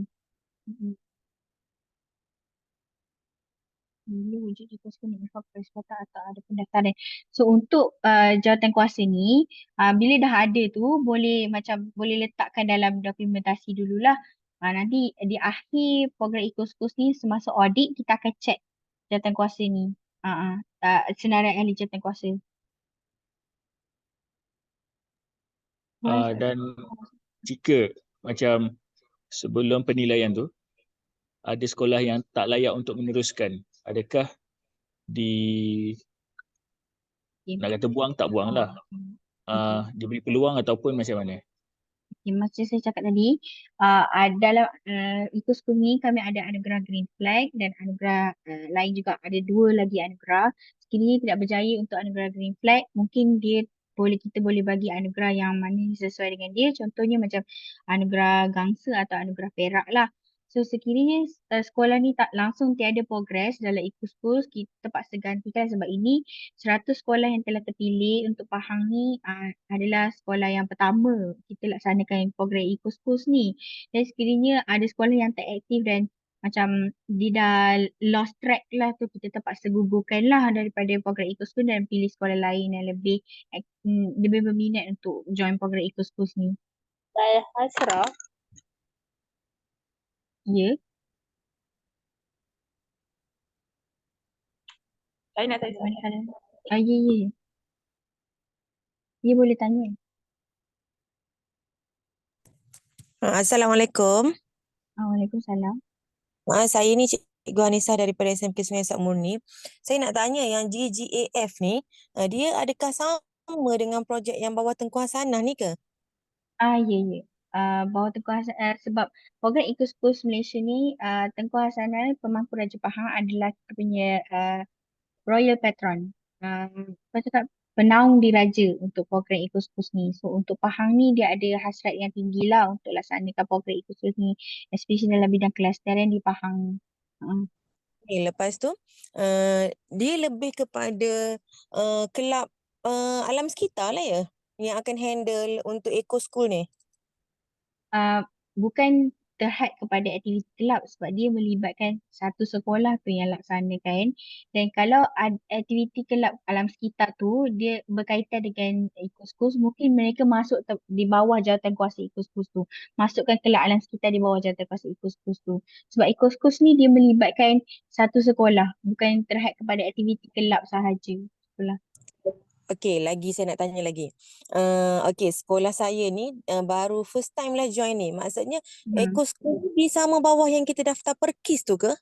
Bila wujud jika sekolah infak persekatan atau ada pendaftaran. So untuk jawatan kuasa ni, bila dah ada tu boleh boleh letakkan dalam dokumentasi dululah. Nanti di akhir program ikut-ikut ni semasa audit kita akan check jawatan kuasa ni. Senarai ahli jawatan kuasa. Dan jika macam sebelum penilaian tu ada sekolah yang tak layak untuk meneruskan, adakah nak kata buang tak buang lah, diberi peluang ataupun macam mana? Macam saya cakap tadi, dalam ikut school ni kami ada anugerah Green Flag dan anugerah lain juga, ada 2 lagi anugerah. Sekiranya tidak berjaya untuk anugerah Green Flag, mungkin kita boleh bagi anugerah yang mana sesuai dengan dia. Contohnya macam anugerah Gangsa atau anugerah Perak lah. So sekiranya sekolah ni tak langsung tiada progres dalam ikut school, kita terpaksa gantikan sebab ini 100 sekolah yang telah terpilih untuk Pahang ni adalah sekolah yang pertama kita laksanakan program Eco Schools ni. Dan sekiranya ada sekolah yang tak aktif dan macam dia dah lost track lah tu, kita terpaksa gugurkan lah daripada program Eco Schools dan pilih sekolah lain yang lebih berminat untuk join program Eco Schools ni. Saya Hasrah. Ya. Saya nak tanya Mana soalan. kalau ya. Ya boleh tanya. Assalamualaikum. Waalaikumsalam. Saya ni Cikgu Anissa daripada SMK Sungai Sak Murni. Saya nak tanya yang GGAF ni, dia adakah sama dengan projek yang bawah Tengku Hasanah ni ke? Ya. Bawah Tengku Hasanah, sebab program Eco Schools Malaysia ni, Tengku Hasanah pemangku Raja Pahang adalah kita punya Royal Patron. Apa cakap? Penaung diraja untuk program Eco Schools ni. So untuk Pahang ni dia ada hasrat yang tinggi lah untuk laksanakan program Eco Schools ni, especially dalam bidang kelestarian di Pahang. Lepas tu, dia lebih kepada kelab alam sekitar lah ya, yang akan handle untuk Eco School ni. Bukan terhad kepada aktiviti kelab sebab dia melibatkan satu sekolah tu yang laksanakan. Dan kalau aktiviti kelab alam sekitar tu dia berkaitan dengan Eco Schools, mungkin mereka masuk di bawah jawatan kuasa Eco Schools tu. Masukkan kelab alam sekitar di bawah jawatan kuasa Eco Schools tu. Sebab Eco Schools ni dia melibatkan satu sekolah, bukan terhad kepada aktiviti kelab sahaja. Sekolah. Okey, saya nak tanya lagi. Okey, sekolah saya ni baru first time lah join ni. Maksudnya Eco School ni sama bawah yang kita daftar Perkis tu ke?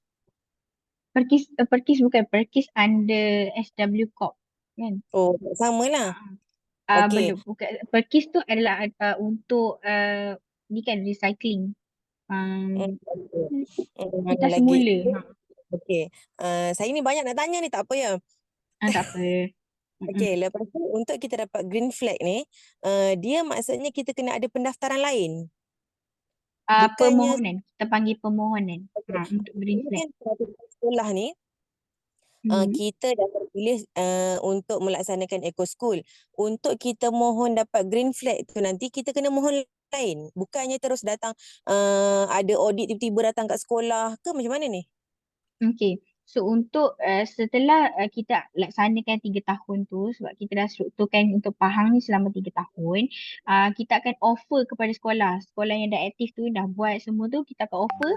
Perkis bukan, Perkis under SW Corp kan? Oh, sama lah. Okey. Belum, bukan. Perkis tu adalah untuk ni kan recycling. Kita Lagi. semula. Okey. Saya ni banyak nak tanya ni, tak apa ya. Tak apa. Okey, lepas tu untuk kita dapat green flag ni, dia maksudnya kita kena ada pendaftaran lain. Permohonan. Kita panggil permohonan untuk green flag. Sekolah ni, kita dah terpilih untuk melaksanakan Eco School. Untuk kita mohon dapat green flag tu nanti kita kena mohon lain. Bukannya terus datang ada audit tiba-tiba datang kat sekolah ke macam mana ni? Okey. So untuk setelah kita laksanakan 3 tahun tu, sebab kita dah strukturkan untuk Pahang ni selama 3 tahun, kita akan offer kepada sekolah yang dah aktif tu, dah buat semua tu, kita akan offer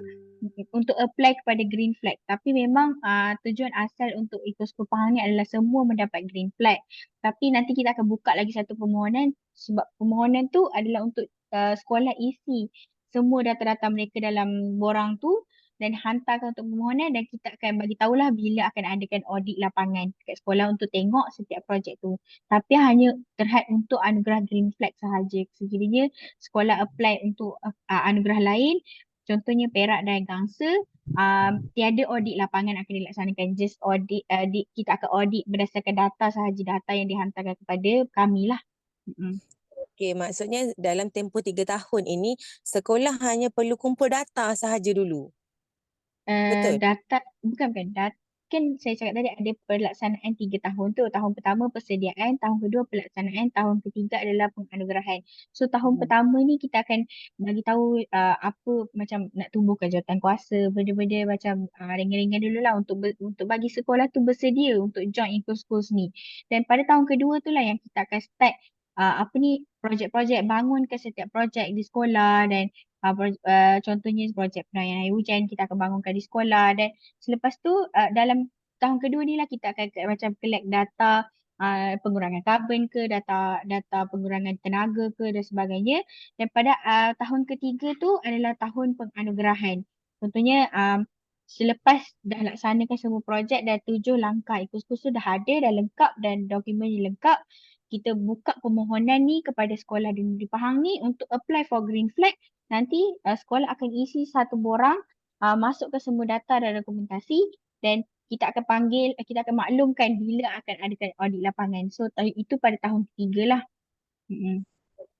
untuk apply kepada green flag. Tapi memang tujuan asal untuk Eco School Pahang ni adalah semua mendapat green flag. Tapi nanti kita akan buka lagi satu permohonan, sebab permohonan tu adalah untuk sekolah isi semua data-data mereka dalam borang tu dan hantarkan untuk permohonan, dan kita akan bagi tahulah bila akan adakan audit lapangan dekat sekolah untuk tengok setiap projek tu. Tapi hanya terhad untuk anugerah green flag sahaja. Sekiranya sekolah apply untuk anugerah lain, contohnya Perak dan Gangsa, tiada audit lapangan akan dilaksanakan. Just audit, kita akan audit berdasarkan data sahaja, data yang dihantarkan kepada kami lah. Okey, maksudnya dalam tempoh 3 tahun ini, sekolah hanya perlu kumpul data sahaja dulu. Betul? Data, bukan. kan saya cakap tadi ada pelaksanaan 3 tahun tu. Tahun pertama persediaan, tahun kedua pelaksanaan, tahun ketiga adalah penganugerahan. So tahun pertama ni kita akan bagi tahu apa macam nak tumbuhkan jawatan kuasa, benda-benda macam ringan-ringan dululah untuk bagi sekolah tu bersedia untuk join Eco-Schools ni. Dan pada tahun kedua tu lah yang kita akan start apa ni projek-projek, bangunkan setiap projek di sekolah dan contohnya projek penayaan air hujan kita akan bangunkan di sekolah. Dan selepas tu dalam tahun kedua ni lah kita akan macam collect data pengurangan karbon ke, data pengurangan tenaga ke dan sebagainya. Dan pada tahun ketiga tu adalah tahun penganugerahan. Contohnya selepas dah laksanakan semua projek dan 7 langkah Eco-Schools tu dah ada, dah lengkap dan dokumennya lengkap, kita buka permohonan ni kepada sekolah di Negeri Pahang ni untuk apply for green flag. Nanti sekolah akan isi satu borang, masukkan semua data dan dokumentasi dan kita akan panggil, kita akan maklumkan bila akan adakan audit lapangan. So itu pada tahun ketiga lah.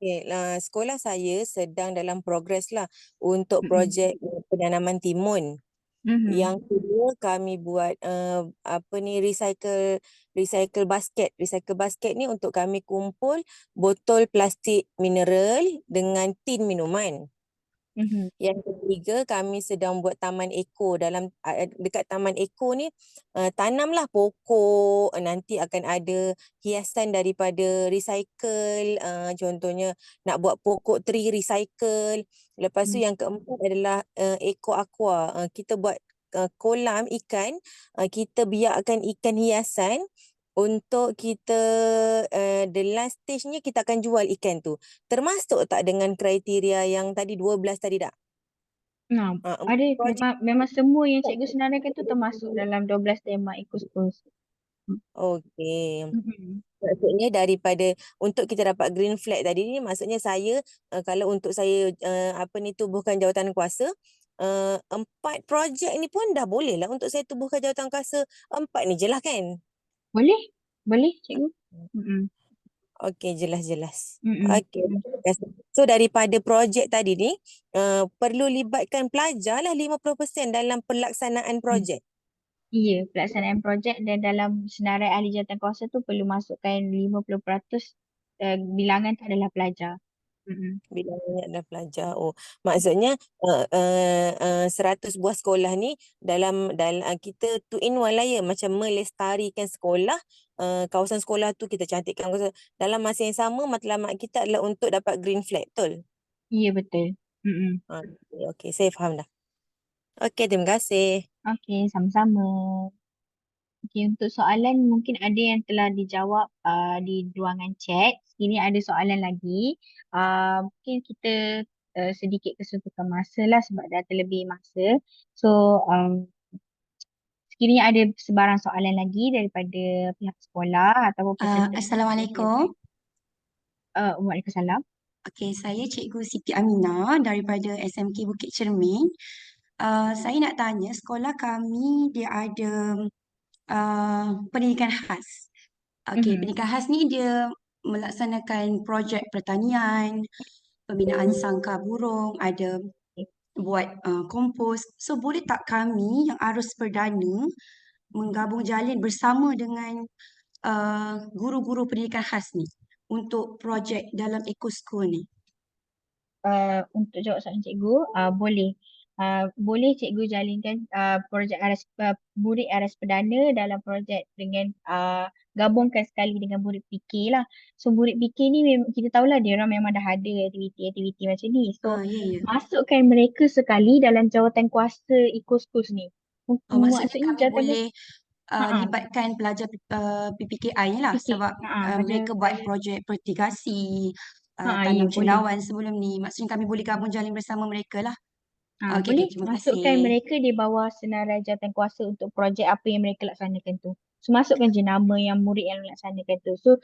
Okay, sekolah saya sedang dalam progres lah untuk Mm-mm. projek penanaman timun. Mhm. Yang kedua kami buat recycle basket. Recycle basket ni untuk kami kumpul botol plastik mineral dengan tin minuman. Mhm. Yang ketiga kami sedang buat taman eko. Dalam dekat taman eko ni tanamlah pokok, nanti akan ada hiasan daripada recycle, contohnya nak buat pokok tree recycle. Lepas tu yang keempat adalah eco aqua. Kita buat kolam ikan, kita biarkan ikan hiasan untuk kita the last stage-nya kita akan jual ikan tu. Termasuk tak dengan kriteria yang tadi 12 tadi tak? Nah, ada memang semua yang cikgu senaraikan tu termasuk dalam 12 tema Eco-Schools. Okey. Mhm. Maksudnya daripada untuk kita dapat green flag tadi ni, maksudnya saya kalau untuk saya tubuhkan jawatan kuasa, 4 projek ni pun dah boleh lah untuk saya tubuhkan jawatan kuasa. 4 ni je lah kan? Boleh cikgu. Okey, jelas-jelas. Mm-mm. Okey, terima kasih. So daripada projek tadi ni, perlu libatkan pelajar lah 50% dalam pelaksanaan projek. Ya, pelaksanaan projek dan dalam senarai ahli jawatan kuasa tu perlu masukkan 50% bilangan tu adalah pelajar. Bilangannya adalah pelajar. Oh, maksudnya 100 buah sekolah ni dalam kita two in one lah ya, macam melestarikan sekolah, kawasan sekolah tu kita cantikkan dalam masa yang sama matlamat kita adalah untuk dapat green flag, betul? Ya, betul. Okey, saya faham dah. Okey, terima kasih. Okey, sama-sama. Okey, untuk soalan mungkin ada yang telah dijawab di ruangan chat. Sekiranya ada soalan lagi, mungkin kita sedikit kesuntukan masa lah sebab dah terlebih masa. So, sekiranya ada sebarang soalan lagi daripada pihak sekolah ataupun peserta. Assalamualaikum. Waalaikumsalam. Okey, saya Cikgu Siti Aminah daripada SMK Bukit Cermin. Saya nak tanya, sekolah kami dia ada pendidikan khas. Okey, pendidikan khas ni dia melaksanakan projek pertanian, pembinaan sangkar burung, ada buat kompos. So boleh tak kami yang arus perdana menggabung jalin bersama dengan guru-guru pendidikan khas ni untuk projek dalam Eco-School ni? Untuk jawab soalan cikgu, boleh. Boleh cikgu jalinkan projek murid aras perdana dalam projek dengan gabungkan sekali dengan murid PK lah. So murid PK ni kita tahulah dia orang memang dah ada aktiviti-aktiviti macam ni. So masukkan mereka sekali dalam jawatan kuasa Eco-Schools ni. Maksudnya kami boleh libatkan pelajar PPKI ni lah sebab mereka buat projek pertigasi, tanam cendawan sebelum ni. Maksudnya kami boleh gabung jalin bersama mereka lah. Boleh terima masukkan kasih. mereka di bawah senarai jawatan kuasa untuk projek apa yang mereka laksanakan tu. So masukkan je nama yang murid yang laksanakan tu. So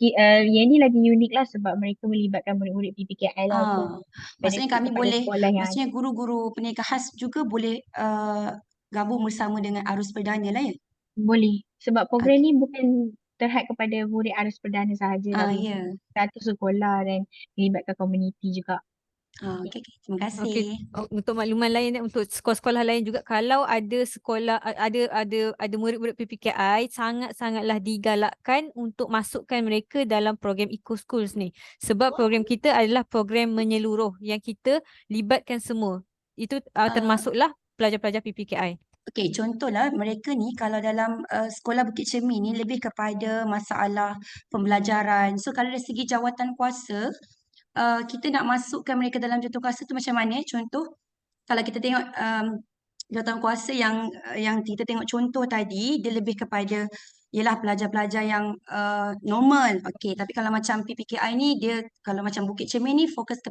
yang ni lagi unik lah sebab mereka melibatkan murid-murid PPKI lah. So, Maksudnya kami kepada boleh, sekolah yang maksudnya guru-guru pendidikan khas juga boleh gabung bersama dengan arus perdana lah ya? boleh. Sebab program ni bukan terhad kepada murid arus perdana sahaja lah. Ya. Satu sekolah dan melibatkan komuniti juga. Okey, terima kasih. Okey, untuk makluman lain untuk sekolah-sekolah lain juga, kalau ada sekolah ada murid-murid PPKI, sangat-sangatlah digalakkan untuk masukkan mereka dalam program Eco Schools ni. Sebab program kita adalah program menyeluruh yang kita libatkan semua. Itu termasuklah pelajar-pelajar PPKI. Okey, contohlah mereka ni kalau dalam sekolah Bukit Cermin ni lebih kepada masalah pembelajaran. So kalau dari segi jawatan kuasa, kita nak masukkan mereka dalam jawatan kuasa tu macam mana? Contoh, kalau kita tengok jawatan kuasa yang kita tengok contoh tadi, dia lebih kepada ialah pelajar-pelajar yang normal. Okey, tapi kalau macam PPKI ni, dia kalau macam Bukit Cermin ni fokus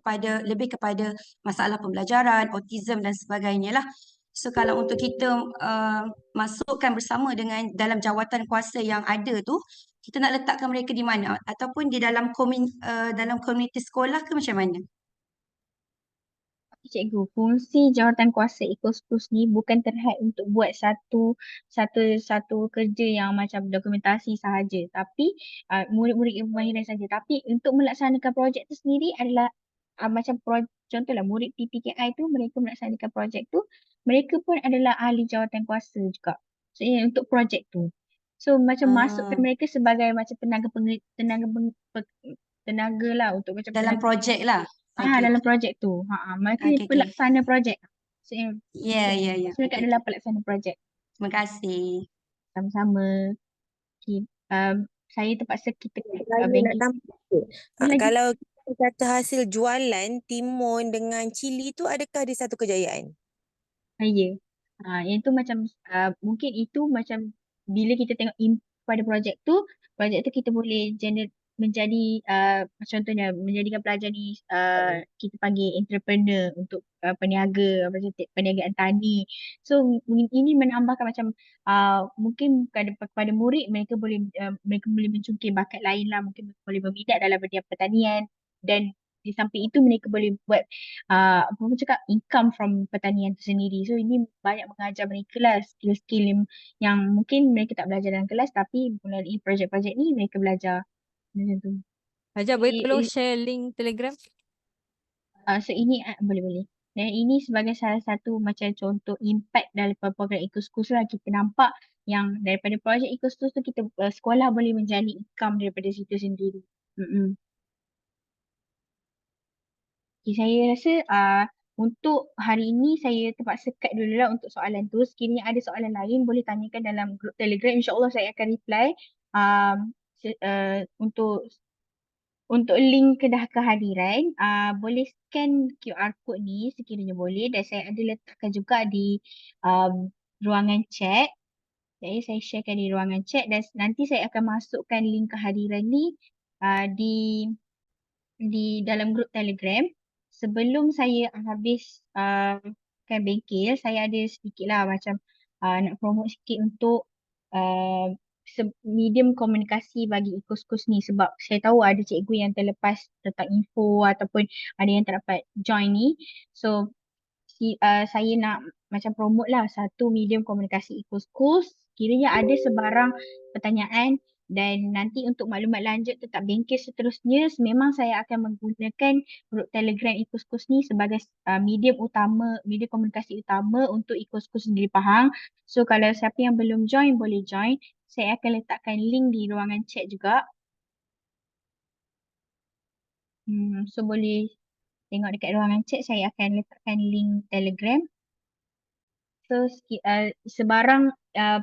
lebih kepada masalah pembelajaran, autism dan sebagainya lah. So kalau untuk kita masukkan bersama dengan dalam jawatan kuasa yang ada tu, kita nak letakkan mereka di mana? Ataupun di dalam dalam komuniti sekolah ke macam mana? Cikgu, fungsi jawatan kuasa Eco Schools ni bukan terhad untuk buat satu kerja yang macam dokumentasi sahaja, tapi murid-murid ilmu kemahiran saja. Tapi untuk melaksanakan projek tu sendiri adalah macam contohlah murid PPKI tu, mereka melaksanakan projek tu, mereka pun adalah ahli jawatan kuasa juga. So untuk projek tu. So macam masukkan mereka sebagai macam tenaga lah untuk macam Dalam projek lah. dalam projek tu. Mereka Okey, okey. pelaksana projek. So, Ya, ya, ya. mereka Okey, adalah okey. pelaksana projek. Terima kasih. Sama-sama. Okay. Saya terpaksa kita Saya nak bengkis. tambah sikit. Lagi. Kalau kita kata hasil jualan timun dengan cili tu adakah di satu kejayaan? Ya. Yang tu macam mungkin itu macam bila kita tengok pada projek tu kita boleh menjadi contohnya menjadikan pelajar ni kita panggil entrepreneur untuk peniaga macam perniagaan tani. So ini menambahkan macam mungkin kepada murid mereka boleh mencungkil bakat lain lah, mungkin boleh berminat dalam bidang pertanian, dan di samping itu mereka boleh buat apa pun cakap income from pertanian itu sendiri. So ini banyak mengajar mereka lah skill-skill yang mungkin mereka tak belajar dalam kelas, tapi melalui projek-projek ni mereka belajar macam tu. Hajar, boleh tolong share link Telegram? So ini boleh. Dan ini sebagai salah satu macam contoh impact daripada program Eco Schools lah. Kita nampak yang daripada projek Eco Schools tu kita sekolah boleh menjadi income daripada situ sendiri. Okay, saya rasa untuk hari ini saya terpaksa cut dulu lah untuk soalan tu. Sekiranya ada soalan lain boleh tanyakan dalam grup Telegram. InsyaAllah saya akan reply untuk link kedah kehadiran. Boleh scan QR code ni sekiranya boleh, dan saya ada letakkan juga di ruangan chat. Jadi saya sharekan di ruangan chat dan nanti saya akan masukkan link kehadiran ni di dalam grup Telegram. Sebelum saya habis kan bengkel, saya ada sedikit lah macam nak promote sikit untuk medium komunikasi bagi Eco Schools ni, sebab saya tahu ada cikgu yang terlepas tentang info ataupun ada yang tak dapat join ni. So saya nak macam promote lah satu medium komunikasi Eco Schools. Kiranya ada sebarang pertanyaan dan nanti untuk maklumat lanjut tetap bengkel seterusnya, memang saya akan menggunakan grup Telegram Eco Schools ni sebagai medium komunikasi utama untuk Eco Schools sendiri Pahang. So kalau siapa yang belum join boleh join. Saya akan letakkan link di ruangan chat juga. So boleh tengok dekat ruangan chat, saya akan letakkan link Telegram. So sebarang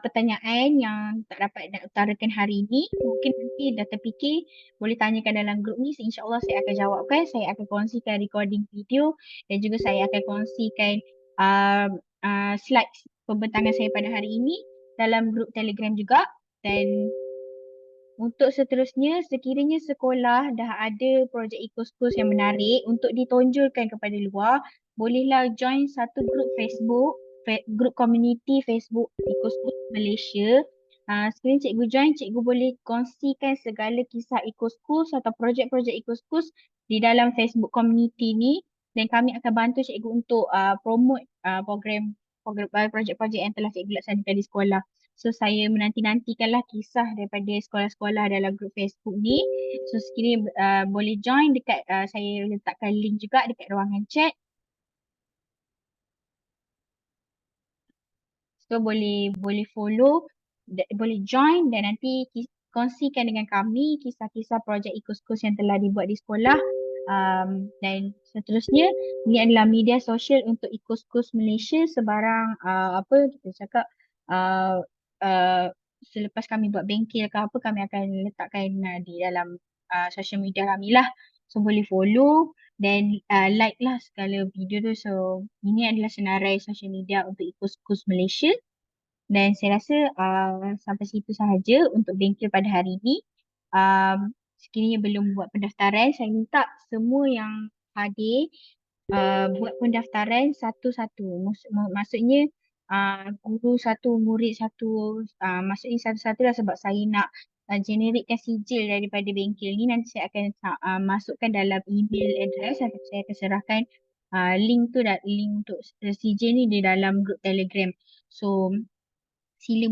pertanyaan yang tak dapat nak utarakan hari ini, mungkin nanti dah terfikir, boleh tanyakan dalam grup ni. InsyaAllah saya akan jawabkan. Saya akan kongsikan recording video dan juga saya akan kongsikan slide pembentangan saya pada hari ini dalam grup Telegram juga. Dan untuk seterusnya, sekiranya sekolah dah ada projek Eco Schools yang menarik untuk ditonjolkan kepada luar, bolehlah join satu grup Facebook, grup community Facebook Eco Schools Malaysia. Sekiranya cikgu join, cikgu boleh kongsikan segala kisah Eco Schools atau projek-projek Eco Schools di dalam Facebook community ni, dan kami akan bantu cikgu untuk promote program projek-projek yang telah cikgu laksanakan di sekolah. So saya menanti-nantikanlah kisah daripada sekolah-sekolah dalam grup Facebook ni. So sekiranya boleh join dekat saya letakkan link juga dekat ruangan chat. So boleh follow, boleh join dan nanti kongsikan dengan kami kisah-kisah projek Eco-Schools yang telah dibuat di sekolah. Dan seterusnya, ini adalah media sosial untuk Eco-Schools Malaysia sebarang apa kita cakap selepas kami buat bengkel ke apa, kami akan letakkan di dalam social media kami lah. So boleh follow dan like lah segala video tu. So ini adalah senarai social media untuk Eco-Schools Malaysia. Dan saya rasa sampai situ sahaja untuk bengkel pada hari ini. Sekiranya belum buat pendaftaran, saya minta semua yang hadir buat pendaftaran satu-satu. Maksudnya guru satu, murid satu. Maksudnya satu-satu lah sebab saya nak generatekan sijil daripada bengkel ni. Nanti saya akan masukkan dalam email address. Saya akan serahkan link tu, link untuk sijil ni di dalam grup Telegram. So sila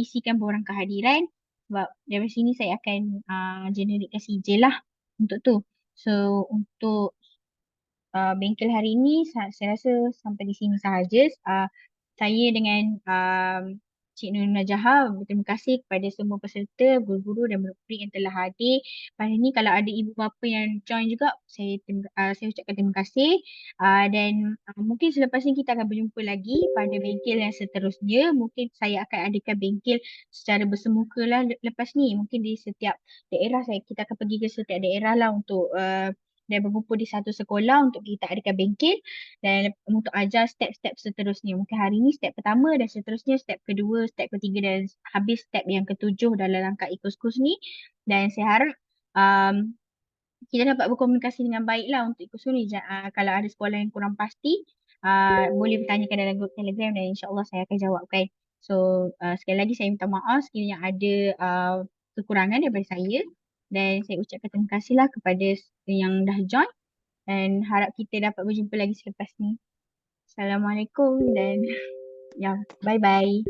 isikan borang kehadiran sebab dari sini saya akan generatekan sijil lah untuk tu. So untuk bengkel hari ini saya rasa sampai di sini sahaja. Saya dengan Cik Nur Najaha berterima kasih kepada semua peserta, guru-guru dan murid yang telah hadir. Pada ini kalau ada ibu bapa yang join juga, saya ucapkan terima kasih. Dan mungkin selepas ini kita akan berjumpa lagi pada bengkel yang seterusnya. Mungkin saya akan adakan bengkel secara bersemuka lah lepas ni. Mungkin di setiap daerah kita akan pergi ke setiap daerah lah untuk dan berkumpul di satu sekolah untuk kita adakan bengkel dan untuk ajar step-step seterusnya. Mungkin hari ini step pertama dan seterusnya step kedua, step ketiga dan habis step yang ketujuh dalam langkah Eco-Schools ni. Dan saya harap kita dapat berkomunikasi dengan baik lah untuk Eco-Schools ni. Kalau ada sekolah yang kurang pasti, boleh bertanyakan dalam grup Telegram dan insyaAllah saya akan jawabkan. So sekali lagi saya minta maaf sekiranya ada kekurangan daripada saya. Dan saya ucapkan terima kasihlah kepada yang dah join dan harap kita dapat berjumpa lagi selepas ni. Assalamualaikum dan bye-bye.